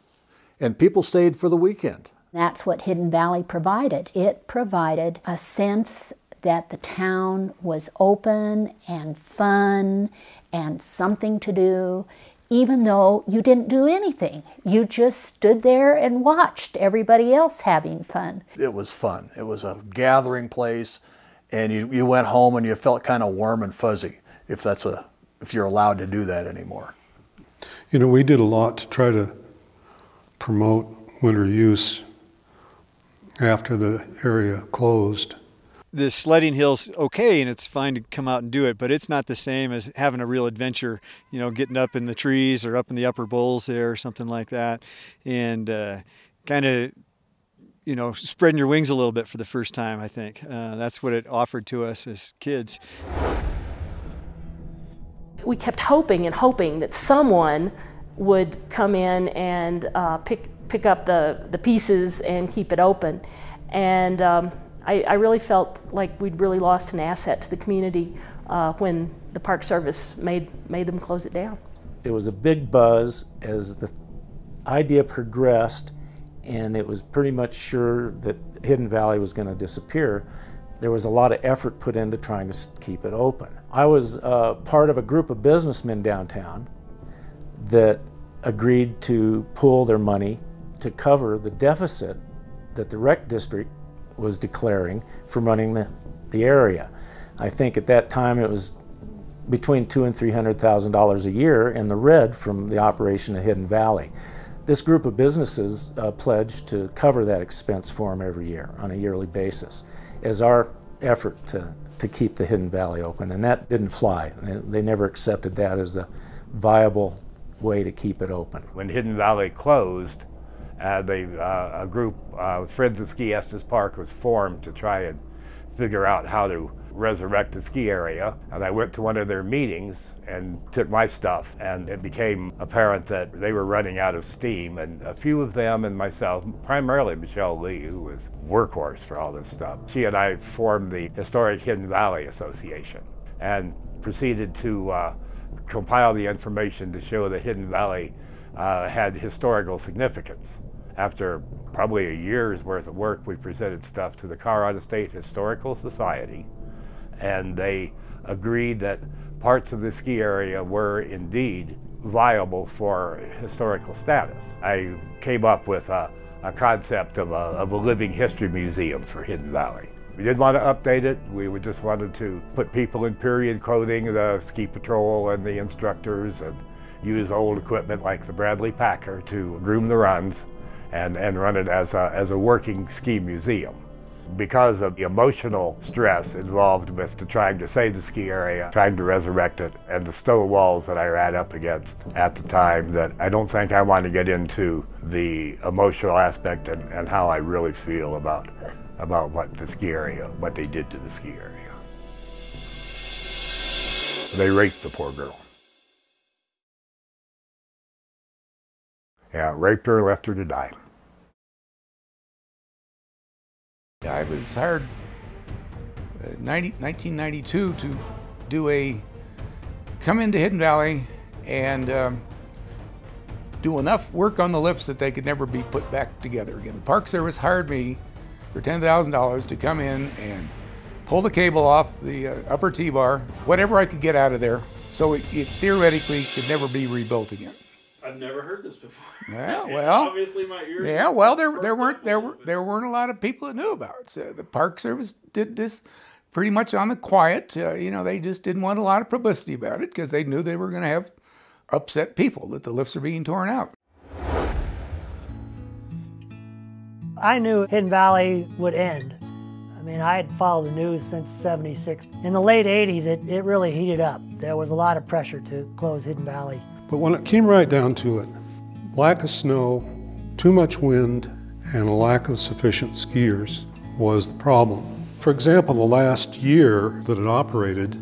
And people stayed for the weekend. That's what Hidden Valley provided. It provided a sense that the town was open and fun and something to do, even though you didn't do anything. You just stood there and watched everybody else having fun. It was fun. It was a gathering place, and you went home and you felt kind of warm and fuzzy, if you're allowed to do that anymore. You know, we did a lot to try to promote winter use after the area closed. The sledding hill's okay, and it's fine to come out and do it, but it's not the same as having a real adventure, you know, getting up in the trees or up in the upper bowls there or something like that, and kind of, you know, spreading your wings a little bit for the first time, I think. That's what it offered to us as kids. We kept hoping and hoping that someone would come in and pick up the pieces and keep it open. And I really felt like we'd really lost an asset to the community when the Park Service made them close it down. It was a big buzz as the idea progressed, and it was pretty much sure that Hidden Valley was going to disappear there was a lot of effort put into trying to keep it open. I was part of a group of businessmen downtown that agreed to pool their money to cover the deficit that the rec district was declaring from running the area. I think at that time it was between $200,000 and $300,000 a year in the red from the operation of Hidden Valley. This group of businesses pledged to cover that expense for them every year on a yearly basis as our effort to keep the Hidden Valley open, and that didn't fly. They never accepted that as a viable way to keep it open. When Hidden Valley closed, a group, Friends of Ski Estes Park, was formed to try and figure out how to resurrect the ski area. And I went to one of their meetings and took my stuff, and it became apparent that they were running out of steam, and a few of them and myself, primarily Michelle Lee, who was workhorse for all this stuff, she and I formed the Historic Hidden Valley Association and proceeded to compile the information to show that Hidden Valley had historical significance. After probably a year's worth of work, we presented stuff to the Colorado State Historical Society, and they agreed that parts of the ski area were indeed viable for historical status. I came up with a concept of a living history museum for Hidden Valley. We didn't want to update it. We just wanted to put people in period clothing, the ski patrol and the instructors, and use old equipment like the Bradley Packer to groom the runs and run it as a working ski museum. Because of the emotional stress involved with trying to save the ski area, trying to resurrect it, and the stone walls that I ran up against at the time, that I don't think I want to get into the emotional aspect and how I really feel about what the ski area, what they did to the ski area. They raped the poor girl. Yeah, raped her and left her to die. I was hired in 1992 to come into Hidden Valley and do enough work on the lifts that they could never be put back together again. The Park Service hired me for $10,000 to come in and pull the cable off the upper T-bar, whatever I could get out of there, so it theoretically could never be rebuilt again. I've never heard this before. Yeah, well, obviously my ears. Yeah, well, there weren't a lot of people that knew about it. So the Park Service did this pretty much on the quiet. You know, they just didn't want a lot of publicity about it because they knew they were going to have upset people that the lifts are being torn out. I knew Hidden Valley would end. I mean, I had followed the news since '76. In the late '80s, it really heated up. There was a lot of pressure to close Hidden Valley. But when it came right down to it, lack of snow, too much wind, and a lack of sufficient skiers was the problem. For example, the last year that it operated,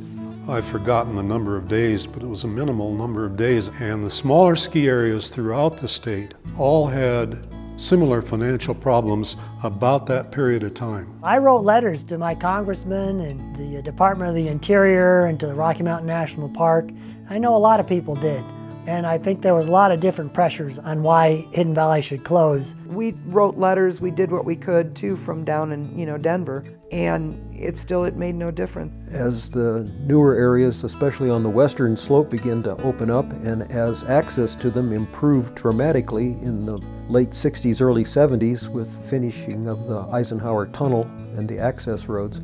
I've forgotten the number of days, but it was a minimal number of days, and the smaller ski areas throughout the state all had similar financial problems about that period of time. I wrote letters to my congressman and the Department of the Interior and to the Rocky Mountain National Park. I know a lot of people did. And I think there was a lot of different pressures on why Hidden Valley should close. We wrote letters, we did what we could too from down in Denver, and it made no difference. As the newer areas, especially on the western slope, began to open up, and as access to them improved dramatically in the late 60s, early 70s with finishing of the Eisenhower Tunnel and the access roads,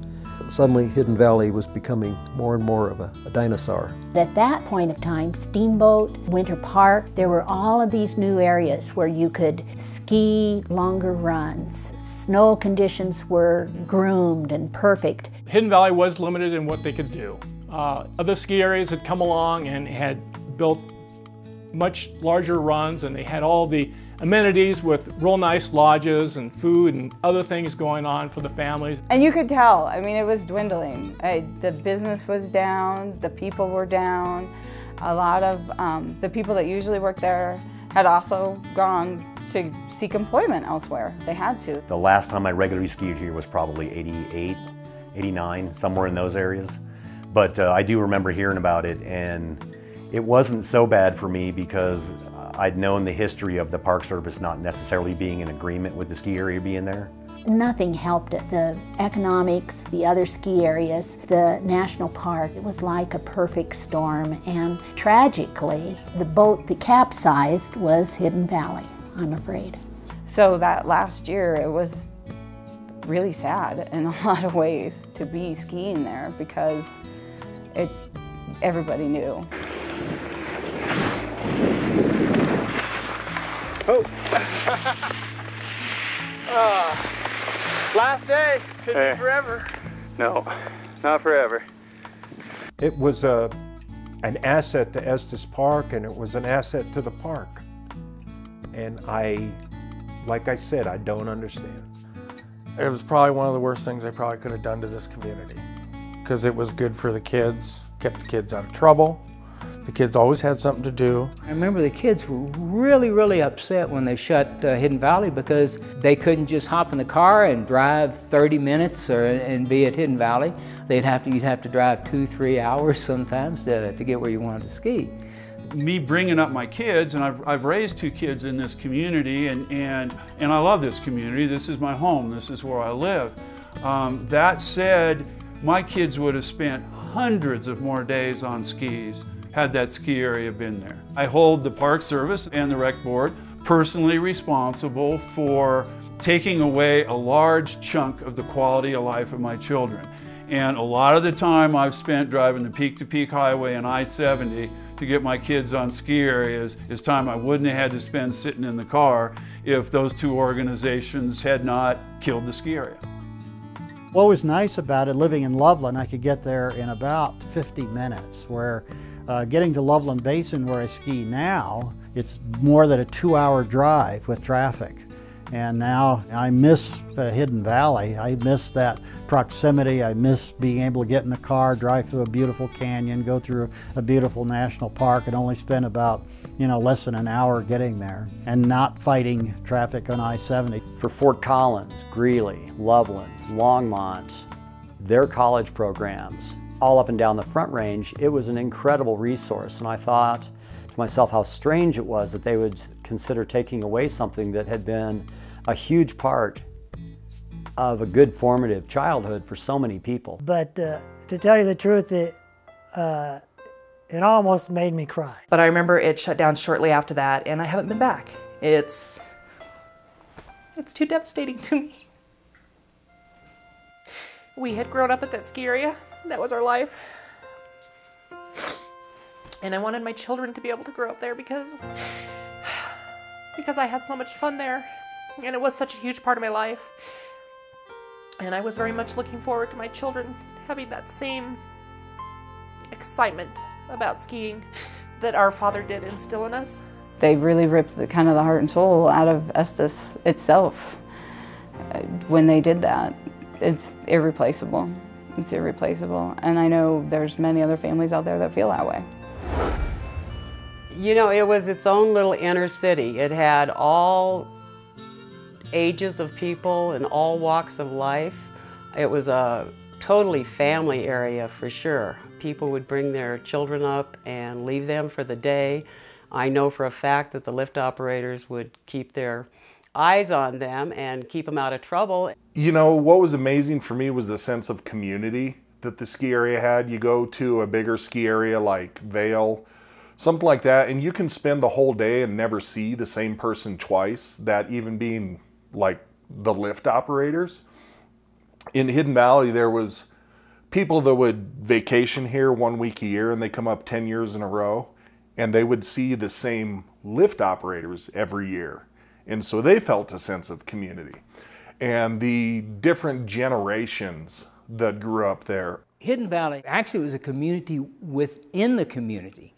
suddenly Hidden Valley was becoming more and more of a dinosaur. At that point of time, Steamboat, Winter Park, there were all of these new areas where you could ski longer runs. Snow conditions were groomed and perfect. Hidden Valley was limited in what they could do. Other ski areas had come along and had built much larger runs, and they had all the amenities with real nice lodges and food and other things going on for the families. And you could tell, I mean, it was dwindling. The business was down, the people were down. A lot of the people that usually work there had also gone to seek employment elsewhere. They had to. The last time I regularly skied here was probably 88, 89, somewhere in those areas. But I do remember hearing about it, and it wasn't so bad for me because I'd known the history of the Park Service not necessarily being in agreement with the ski area being there. Nothing helped it. The economics, the other ski areas, the national park, it was like a perfect storm. And tragically, the boat that capsized was Hidden Valley, I'm afraid. So that last year, it was really sad in a lot of ways to be skiing there because everybody knew. Oh. Last day, could be forever. No, not forever. It was an asset to Estes Park, and it was an asset to the park. And like I said, I don't understand. It was probably one of the worst things I probably could have done to this community because it was good for the kids, kept the kids out of trouble. The kids always had something to do. I remember the kids were really, really upset when they shut Hidden Valley because they couldn't just hop in the car and drive 30 minutes and be at Hidden Valley. You'd have to drive 2-3 hours sometimes to get where you wanted to ski. Me bringing up my kids, and I've raised 2 kids in this community, and I love this community. This is my home. This is where I live. That said, my kids would have spent hundreds of more days on skis had that ski area been there. I hold the Park Service and the Rec Board personally responsible for taking away a large chunk of the quality of life of my children. And a lot of the time I've spent driving the peak-to-peak highway and I-70 to get my kids on ski areas is time I wouldn't have had to spend sitting in the car if those 2 organizations had not killed the ski area. What was nice about it, living in Loveland, I could get there in about 50 minutes, where getting to Loveland Basin where I ski now, it's more than a 2-hour drive with traffic. And now I miss Hidden Valley. I miss that proximity. I miss being able to get in the car, drive through a beautiful canyon, go through a beautiful national park, and only spend about, less than an hour getting there, and not fighting traffic on I-70. For Fort Collins, Greeley, Loveland, Longmont, their college programs, all up and down the Front Range, it was an incredible resource. And I thought to myself how strange it was that they would consider taking away something that had been a huge part of a good formative childhood for so many people. But to tell you the truth, it almost made me cry. But I remember it shut down shortly after that, and I haven't been back. It's too devastating to me. We had grown up at that ski area. That was our life. And I wanted my children to be able to grow up there because I had so much fun there. And it was such a huge part of my life. And I was very much looking forward to my children having that same excitement about skiing that our father did instill in us. They really ripped the heart and soul out of Estes itself when they did that. It's irreplaceable. It's irreplaceable. And I know there's many other families out there that feel that way. It was its own little inner city. It had all ages of people and all walks of life. It was a totally family area for sure. People would bring their children up and leave them for the day. I know for a fact that the lift operators would keep their eyes on them and keep them out of trouble. What was amazing for me was the sense of community that the ski area had. You go to a bigger ski area like Vail, something like that, and you can spend the whole day and never see the same person twice, that even being like the lift operators. In Hidden Valley, there was people that would vacation here 1 week a year, and they come up 10 years in a row, and they would see the same lift operators every year. And so they felt a sense of community. And the different generations that grew up there. Hidden Valley actually was a community within the community.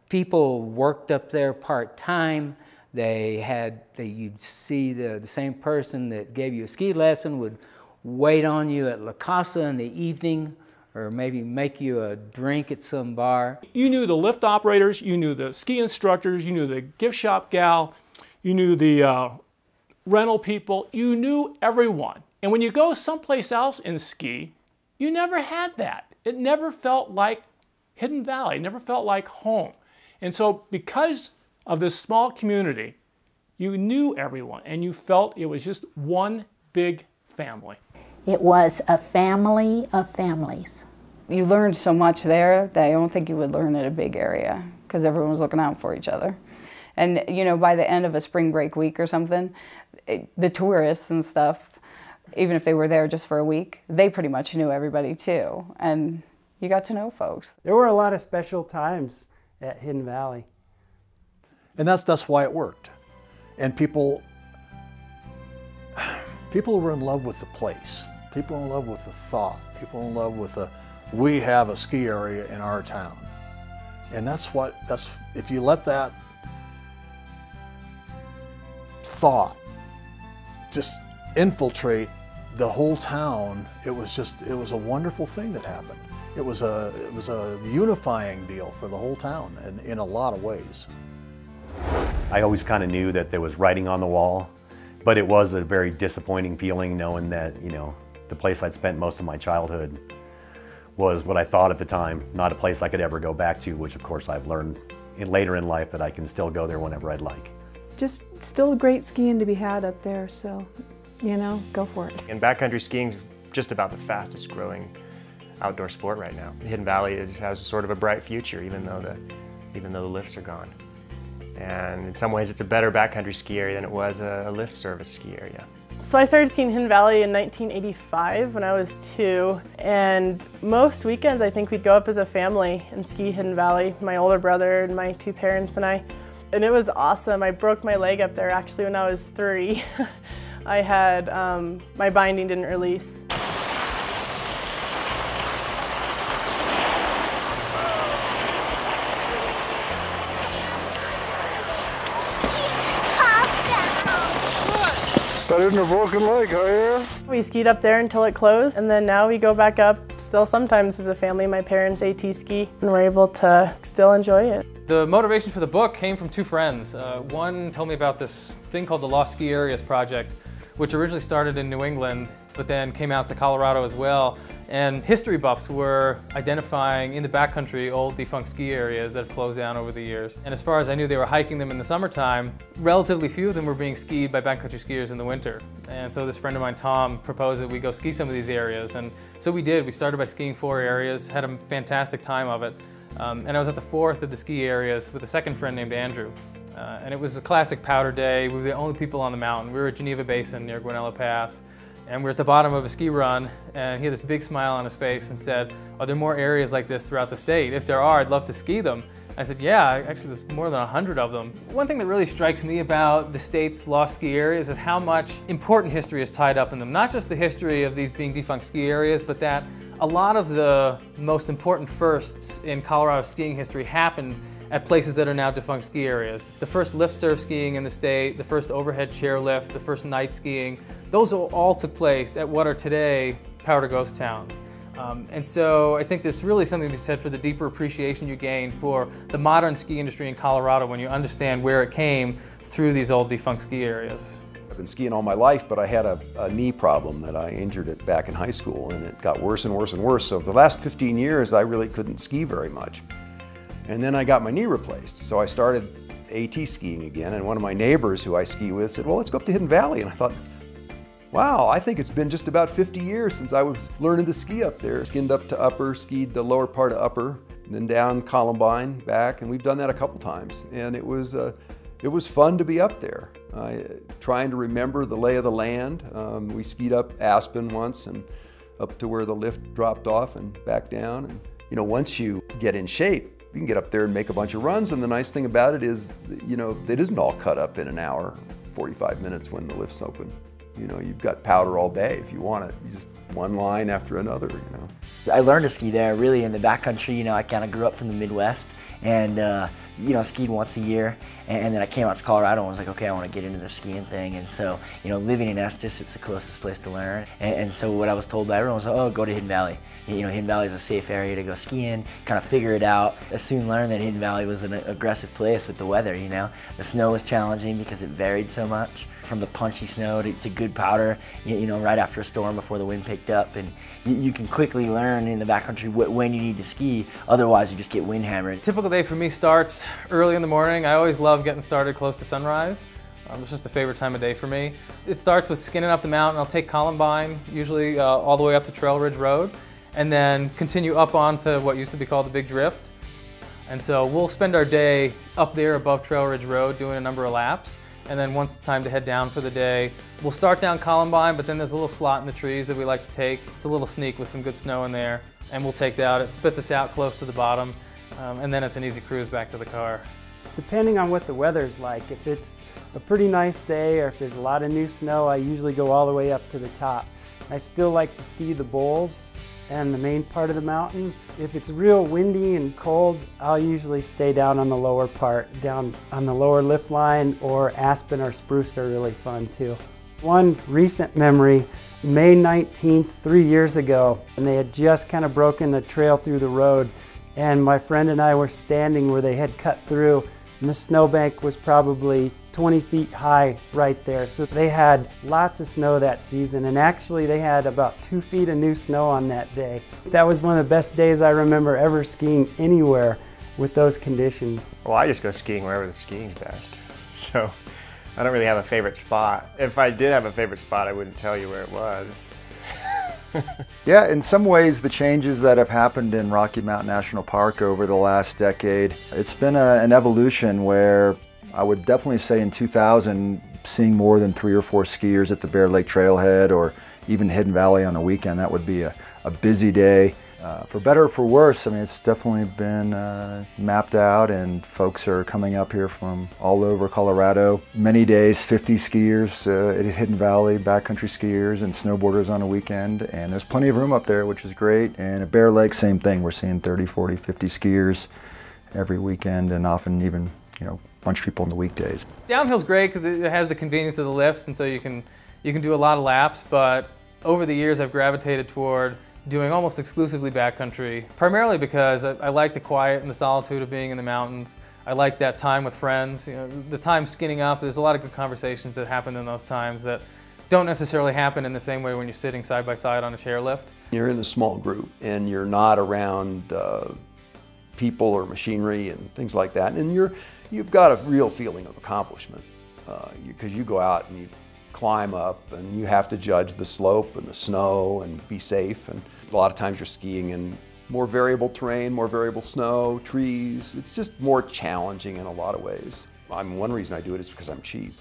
People worked up there part-time. You'd see the same person that gave you a ski lesson would wait on you at La Casa in the evening, or maybe make you a drink at some bar. You knew the lift operators, you knew the ski instructors, you knew the gift shop gal, you knew the rental people, you knew everyone. And when you go someplace else and ski, you never had that. It never felt like Hidden Valley, it never felt like home. And so because of this small community, You knew everyone, and you felt it was just one big family. It was a family of families. You learned so much there that I don't think you would learn in a big area because everyone was looking out for each other. And you know, by the end of a spring break week or something, the tourists and stuff, even if they were there just for a week, they pretty much knew everybody too. And you got to know folks. There were a lot of special times at Hidden Valley. And that's why it worked. And people were in love with the place. People in love with the thought. People in love with we have a ski area in our town. And if you let that thought just infiltrate the whole town, it was a wonderful thing that happened. It was a unifying deal for the whole town in a lot of ways. I always kind of knew that there was writing on the wall, but it was a very disappointing feeling knowing that, you know, the place I'd spent most of my childhood was what I thought at the time, not a place I could ever go back to, which of course I've learned later in life that I can still go there whenever I'd like. Just still great skiing to be had up there, so, you know, go for it. And backcountry skiing's just about the fastest growing outdoor sport right now. Hidden Valley has sort of a bright future, even though the lifts are gone. And in some ways it's a better backcountry ski area than it was a lift service ski area. So I started skiing Hidden Valley in 1985 when I was 2, and most weekends I think we'd go up as a family and ski Hidden Valley, my older brother and my 2 parents and I. And it was awesome. I broke my leg up there actually when I was 3. I had, my binding didn't release. Better than a broken leg, huh, yeah? We skied up there until it closed, and then now we go back up still sometimes as a family. My parents AT ski, and we're able to still enjoy it. The motivation for the book came from 2 friends. One told me about this thing called the Lost Ski Areas Project, which originally started in New England, but then came out to Colorado as well. And history buffs were identifying in the backcountry old defunct ski areas that have closed down over the years. And as far as I knew, they were hiking them in the summertime. Relatively few of them were being skied by backcountry skiers in the winter. And so this friend of mine, Tom, proposed that we go ski some of these areas. And so we did. We started by skiing 4 areas, had a fantastic time of it. And I was at the 4th of the ski areas with a second friend named Andrew. And it was a classic powder day. We were the only people on the mountain. We were at Geneva Basin near Guanella Pass. And we were at the bottom of a ski run, and he had this big smile on his face and said, "Are there more areas like this throughout the state? If there are, I'd love to ski them." I said, "Yeah, actually there's more than 100 of them." One thing that really strikes me about the state's lost ski areas is how much important history is tied up in them. Not just the history of these being defunct ski areas, but that a lot of the most important firsts in Colorado skiing history happened at places that are now defunct ski areas. The first lift surf skiing in the state, the first overhead chairlift, the first night skiing, those all took place at what are today powder ghost towns. And so I think there's really something to be said for the deeper appreciation you gain for the modern ski industry in Colorado when you understand where it came through these old defunct ski areas. I've been skiing all my life, but I had a knee problem that I injured it back in high school, and it got worse and worse and worse. So the last 15 years, I really couldn't ski very much. And then I got my knee replaced, so I started AT skiing again, and one of my neighbors who I ski with said, "Well, let's go up to Hidden Valley." And I thought, wow, I think it's been just about 50 years since I was learning to ski up there. Skinned up to Upper, skied the lower part of Upper, and then down Columbine, back, and we've done that a couple times. And it was fun to be up there, trying to remember the lay of the land. We skied up Aspen once and up to where the lift dropped off and back down. And, you know, once you get in shape, you can get up there and make a bunch of runs, and the nice thing about it is, you know, it isn't all cut up in an hour, 45 minutes when the lift's open. You know, you've got powder all day if you want it. You just one line after another, you know. I learned to ski there really in the backcountry. You know, I kind of grew up from the Midwest and, you know, skied once a year. And then I came out to Colorado and was like, okay, I want to get into the skiing thing. And so, you know, living in Estes, it's the closest place to learn. And so what I was told by everyone was, oh, go to Hidden Valley. You know, Hidden Valley is a safe area to go skiing, kind of figure it out. I soon learned that Hidden Valley was an aggressive place with the weather, you know. The snow was challenging because it varied so much. From the punchy snow to good powder, you know, right after a storm before the wind picked up. And you can quickly learn in the backcountry when you need to ski, otherwise you just get wind hammered. Typical day for me starts early in the morning. I always love getting started close to sunrise. It's just a favorite time of day for me. It starts with skinning up the mountain. I'll take Columbine, usually all the way up to Trail Ridge Road, and then continue up onto what used to be called the Big Drift. And so we'll spend our day up there above Trail Ridge Road doing a number of laps. And then once it's time to head down for the day, we'll start down Columbine, but then there's a little slot in the trees that we like to take. It's a little sneak with some good snow in there, and we'll take that out. It spits us out close to the bottom, and then it's an easy cruise back to the car. Depending on what the weather's like, if it's a pretty nice day or if there's a lot of new snow, I usually go all the way up to the top. I still like to ski the bowls and the main part of the mountain. If it's real windy and cold, I'll usually stay down on the lower part, down on the lower lift line, or aspen or spruce are really fun too. One recent memory, May 19th, 3 years ago, and they had just kind of broken the trail through the road, and my friend and I were standing where they had cut through, and the snowbank was probably 20 feet high right there. So they had lots of snow that season, and actually they had about 2 feet of new snow on that day. That was one of the best days I remember ever skiing anywhere with those conditions. Well, I just go skiing wherever the skiing's best. So I don't really have a favorite spot. If I did have a favorite spot, I wouldn't tell you where it was. Yeah, in some ways the changes that have happened in Rocky Mountain National Park over the last decade, it's been an evolution where I would definitely say in 2000, seeing more than 3 or 4 skiers at the Bear Lake Trailhead or even Hidden Valley on the weekend, that would be a busy day. For better or for worse, I mean, it's definitely been mapped out, and folks are coming up here from all over Colorado. Many days, 50 skiers at Hidden Valley, backcountry skiers and snowboarders on a weekend, and there's plenty of room up there, which is great. And at Bear Lake, same thing. We're seeing 30, 40, 50 skiers every weekend, and often even, you know, a bunch of people on the weekdays. Downhill's great because it has the convenience of the lifts, and so you can do a lot of laps, but over the years I've gravitated toward doing almost exclusively backcountry, primarily because I like the quiet and the solitude of being in the mountains. I like that time with friends. You know, the time skinning up, there's a lot of good conversations that happen in those times that don't necessarily happen in the same way when you're sitting side by side on a chairlift. You're in a small group and you're not around people or machinery and things like that, and you've got a real feeling of accomplishment because you go out and you climb up and you have to judge the slope and the snow and be safe, and a lot of times you're skiing in more variable terrain, more variable snow, trees. It's just more challenging in a lot of ways. One reason I do it is because I'm cheap.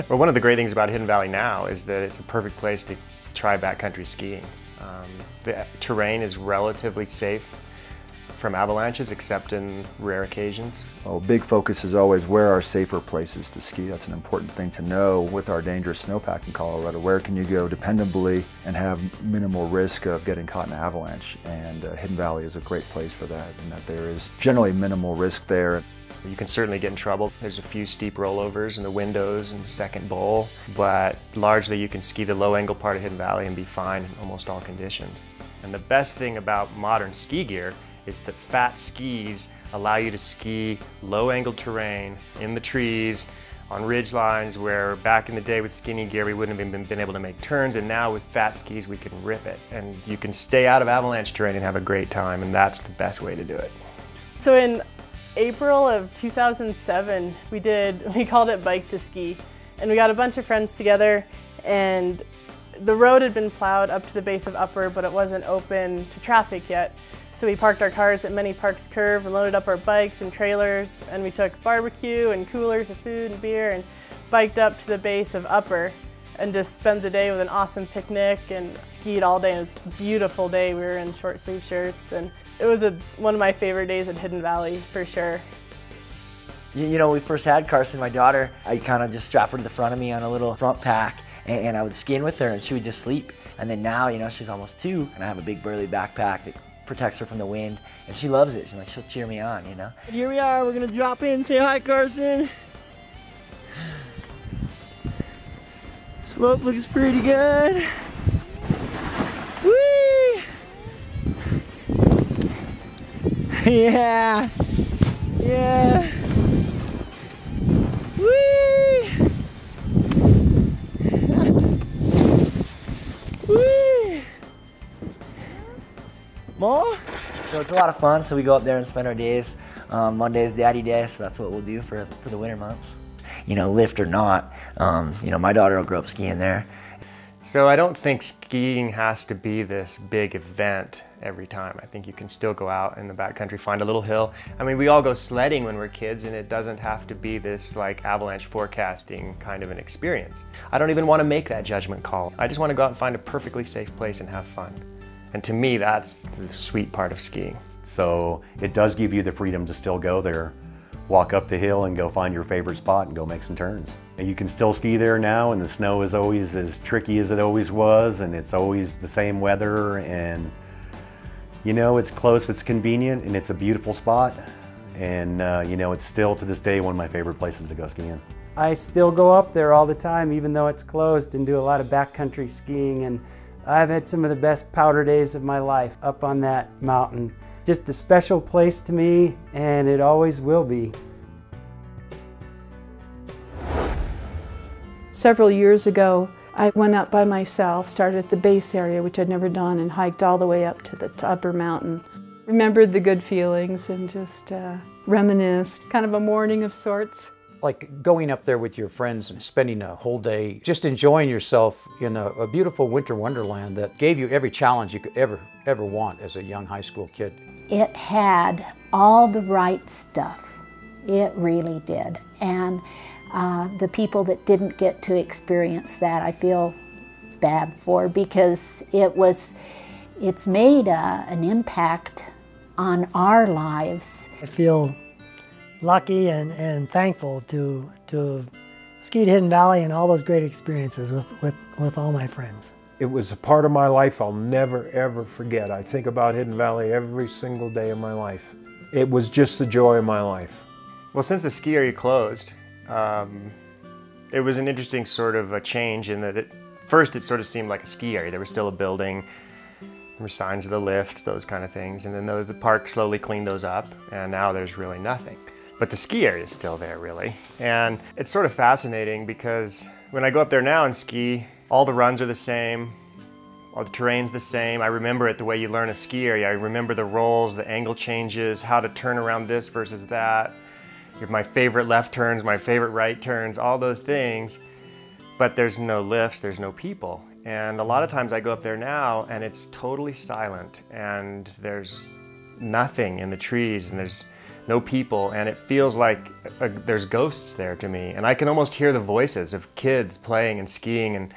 Well, one of the great things about Hidden Valley now is that it's a perfect place to try backcountry skiing. The terrain is relatively safe from avalanches, except in rare occasions. Well, big focus is always where are safer places to ski. That's an important thing to know with our dangerous snowpack in Colorado. Where can you go dependably and have minimal risk of getting caught in an avalanche? And Hidden Valley is a great place for that, and that there is generally minimal risk there. You can certainly get in trouble. There's a few steep rollovers in the windows and the second bowl, but largely you can ski the low angle part of Hidden Valley and be fine in almost all conditions. And the best thing about modern ski gear is that fat skis allow you to ski low-angled terrain in the trees, on ridge lines where back in the day with skinny gear we wouldn't have been able to make turns, and now with fat skis we can rip it. And you can stay out of avalanche terrain and have a great time, and that's the best way to do it. So in April of 2007, we called it Bike to Ski, and we got a bunch of friends together, and the road had been plowed up to the base of Upper, but it wasn't open to traffic yet. So we parked our cars at Many Parks Curve and loaded up our bikes and trailers, and we took barbecue and coolers of food and beer and biked up to the base of Upper and just spent the day with an awesome picnic and skied all day. It was a beautiful day. We were in short sleeve shirts, and it was one of my favorite days at Hidden Valley for sure. You know, when we first had Carson, my daughter, I'd kind of just strap her to the front of me on a little front pack, and I would ski in with her and she would just sleep. And then now, you know, she's almost 2 and I have a big burly backpack that protects her from the wind, and she loves it. She'll cheer me on, you know. And here we are, we're gonna drop in and say hi, Carson. Slope looks pretty good. Whee! Yeah! Yeah! Whee! Whee! More? So it's a lot of fun, so we go up there and spend our days. Monday is Daddy Day, so that's what we'll do for the winter months. lift or not. My daughter will grow up skiing there. So I don't think skiing has to be this big event every time. I think you can still go out in the backcountry, find a little hill. I mean, we all go sledding when we're kids, and it doesn't have to be this like avalanche forecasting kind of an experience. I don't even want to make that judgment call. I just want to go out and find a perfectly safe place and have fun. And to me, that's the sweet part of skiing. So it does give you the freedom to still go there, walk up the hill and go find your favorite spot and go make some turns. And you can still ski there now, and the snow is always as tricky as it always was, and it's always the same weather, and it's close, it's convenient, and it's a beautiful spot. And it's still to this day one of my favorite places to go skiing. I still go up there all the time, even though it's closed, and do a lot of backcountry skiing, and I've had some of the best powder days of my life up on that mountain. Just a special place to me, and it always will be. Several years ago, I went up by myself, started at the base area, which I'd never done, and hiked all the way up to the upper mountain. Remembered the good feelings and just reminisced, kind of a morning of sorts. Like going up there with your friends and spending a whole day just enjoying yourself in a beautiful winter wonderland that gave you every challenge you could ever want as a young high school kid. It had all the right stuff. It really did. And the people that didn't get to experience that, I feel bad for, because it's made an impact on our lives. I feel lucky and thankful to skied Hidden Valley and all those great experiences with all my friends. It was a part of my life I'll never ever forget. I think about Hidden Valley every single day of my life. It was just the joy of my life. Well, since the ski area closed, it was an interesting sort of a change in that first it sort of seemed like a ski area. There was still a building, there were signs of the lifts, those kind of things, and then the park slowly cleaned those up, and now there's really nothing. But the ski area is still there, really. And it's sort of fascinating because when I go up there now and ski, all the runs are the same, all the terrain's the same. I remember it the way you learn a ski area. I remember the rolls, the angle changes, how to turn around this versus that. My favorite left turns, my favorite right turns, all those things. But there's no lifts, there's no people. And a lot of times I go up there now and it's totally silent, and there's nothing in the trees, and there's no people, and it feels like there's ghosts there to me. And I can almost hear the voices of kids playing and skiing and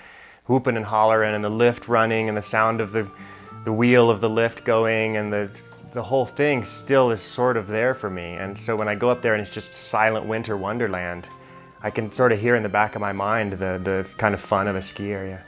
whooping and hollering, and the lift running, and the sound of the wheel of the lift going, and the whole thing still is sort of there for me. And so when I go up there and it's just silent winter wonderland, I can sort of hear in the back of my mind the kind of fun of a ski area.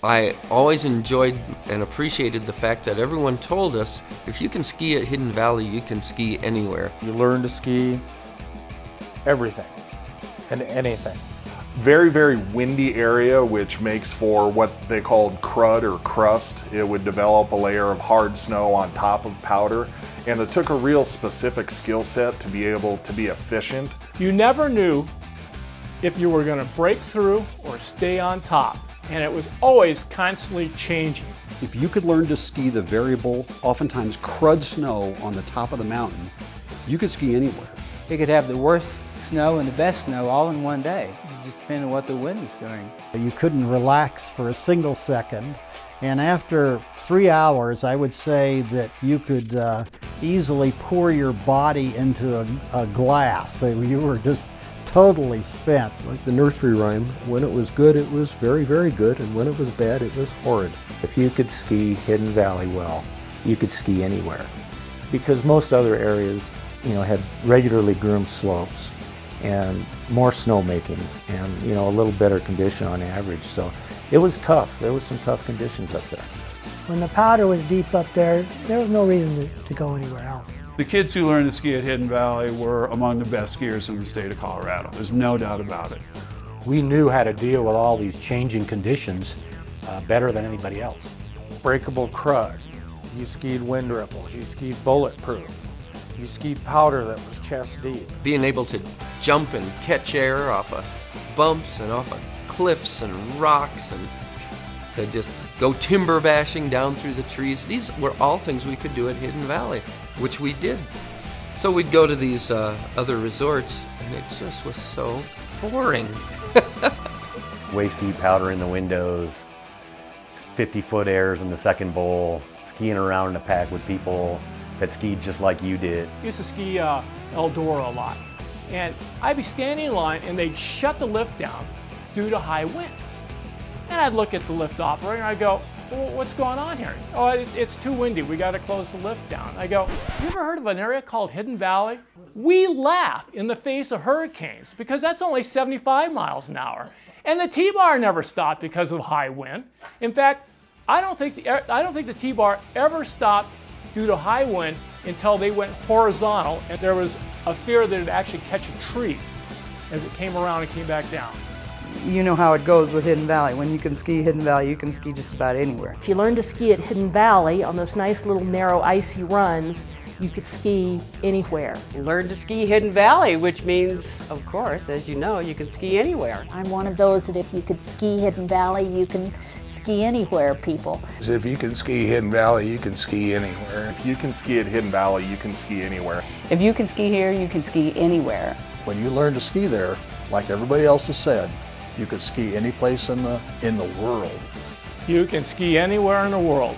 I always enjoyed and appreciated the fact that everyone told us, if you can ski at Hidden Valley, you can ski anywhere. You learn to ski everything and anything. Very, very windy area, which makes for what they called crud or crust. It would develop a layer of hard snow on top of powder, and it took a real specific skill set to be able to be efficient. You never knew if you were going to break through or stay on top, and it was always constantly changing. If you could learn to ski the variable, oftentimes crud snow on the top of the mountain, you could ski anywhere. You could have the worst snow and the best snow all in one day. It just depended on what the wind was doing. You couldn't relax for a single second. And after 3 hours, I would say that you could easily pour your body into a glass. So you were just totally spent. Like the nursery rhyme, when it was good, it was very, very good, and when it was bad, it was horrid. If you could ski Hidden Valley well, you could ski anywhere. Because most other areas, had regularly groomed slopes and more snowmaking and, a little better condition on average. So it was tough. There was some tough conditions up there. When the powder was deep up there, there was no reason to go anywhere else. The kids who learned to ski at Hidden Valley were among the best skiers in the state of Colorado. There's no doubt about it. We knew how to deal with all these changing conditions better than anybody else. Breakable crud. You skied wind ripples. You skied bulletproof. You skied powder that was chest deep. Being able to jump and catch air off of bumps and off of cliffs and rocks, and to just go timber bashing down through the trees. These were all things we could do at Hidden Valley, which we did. So we'd go to these other resorts, and it just was so boring. Waist-deep powder in the windows, 50-foot airs in the second bowl, skiing around in a pack with people that skied just like you did. I used to ski Eldora a lot, and I'd be standing in line and they'd shut the lift down due to high winds. And I'd look at the lift operator and I'd go, well, what's going on here? Oh, it's too windy, we gotta close the lift down. I go, you ever heard of an area called Hidden Valley? We laugh in the face of hurricanes because that's only 75 miles an hour. And the T-bar never stopped because of high wind. In fact, I don't think the T-bar ever stopped due to high wind until they went horizontal, and there was a fear that it would actually catch a tree as it came around and came back down. You know how it goes with Hidden Valley. When you can ski Hidden Valley, you can ski just about anywhere. If you learn to ski at Hidden Valley on those nice little narrow icy runs, you could ski anywhere. You learn to ski Hidden Valley, which means, of course, as you know, you can ski anywhere. I'm one of those that if you could ski Hidden Valley, you can ski anywhere, people. If you can ski Hidden Valley, you can ski anywhere. If you can ski at Hidden Valley, you can ski anywhere. If you can ski here, you can ski anywhere. When you learn to ski there, like everybody else has said, you could ski any place in the world. You can ski anywhere in the world.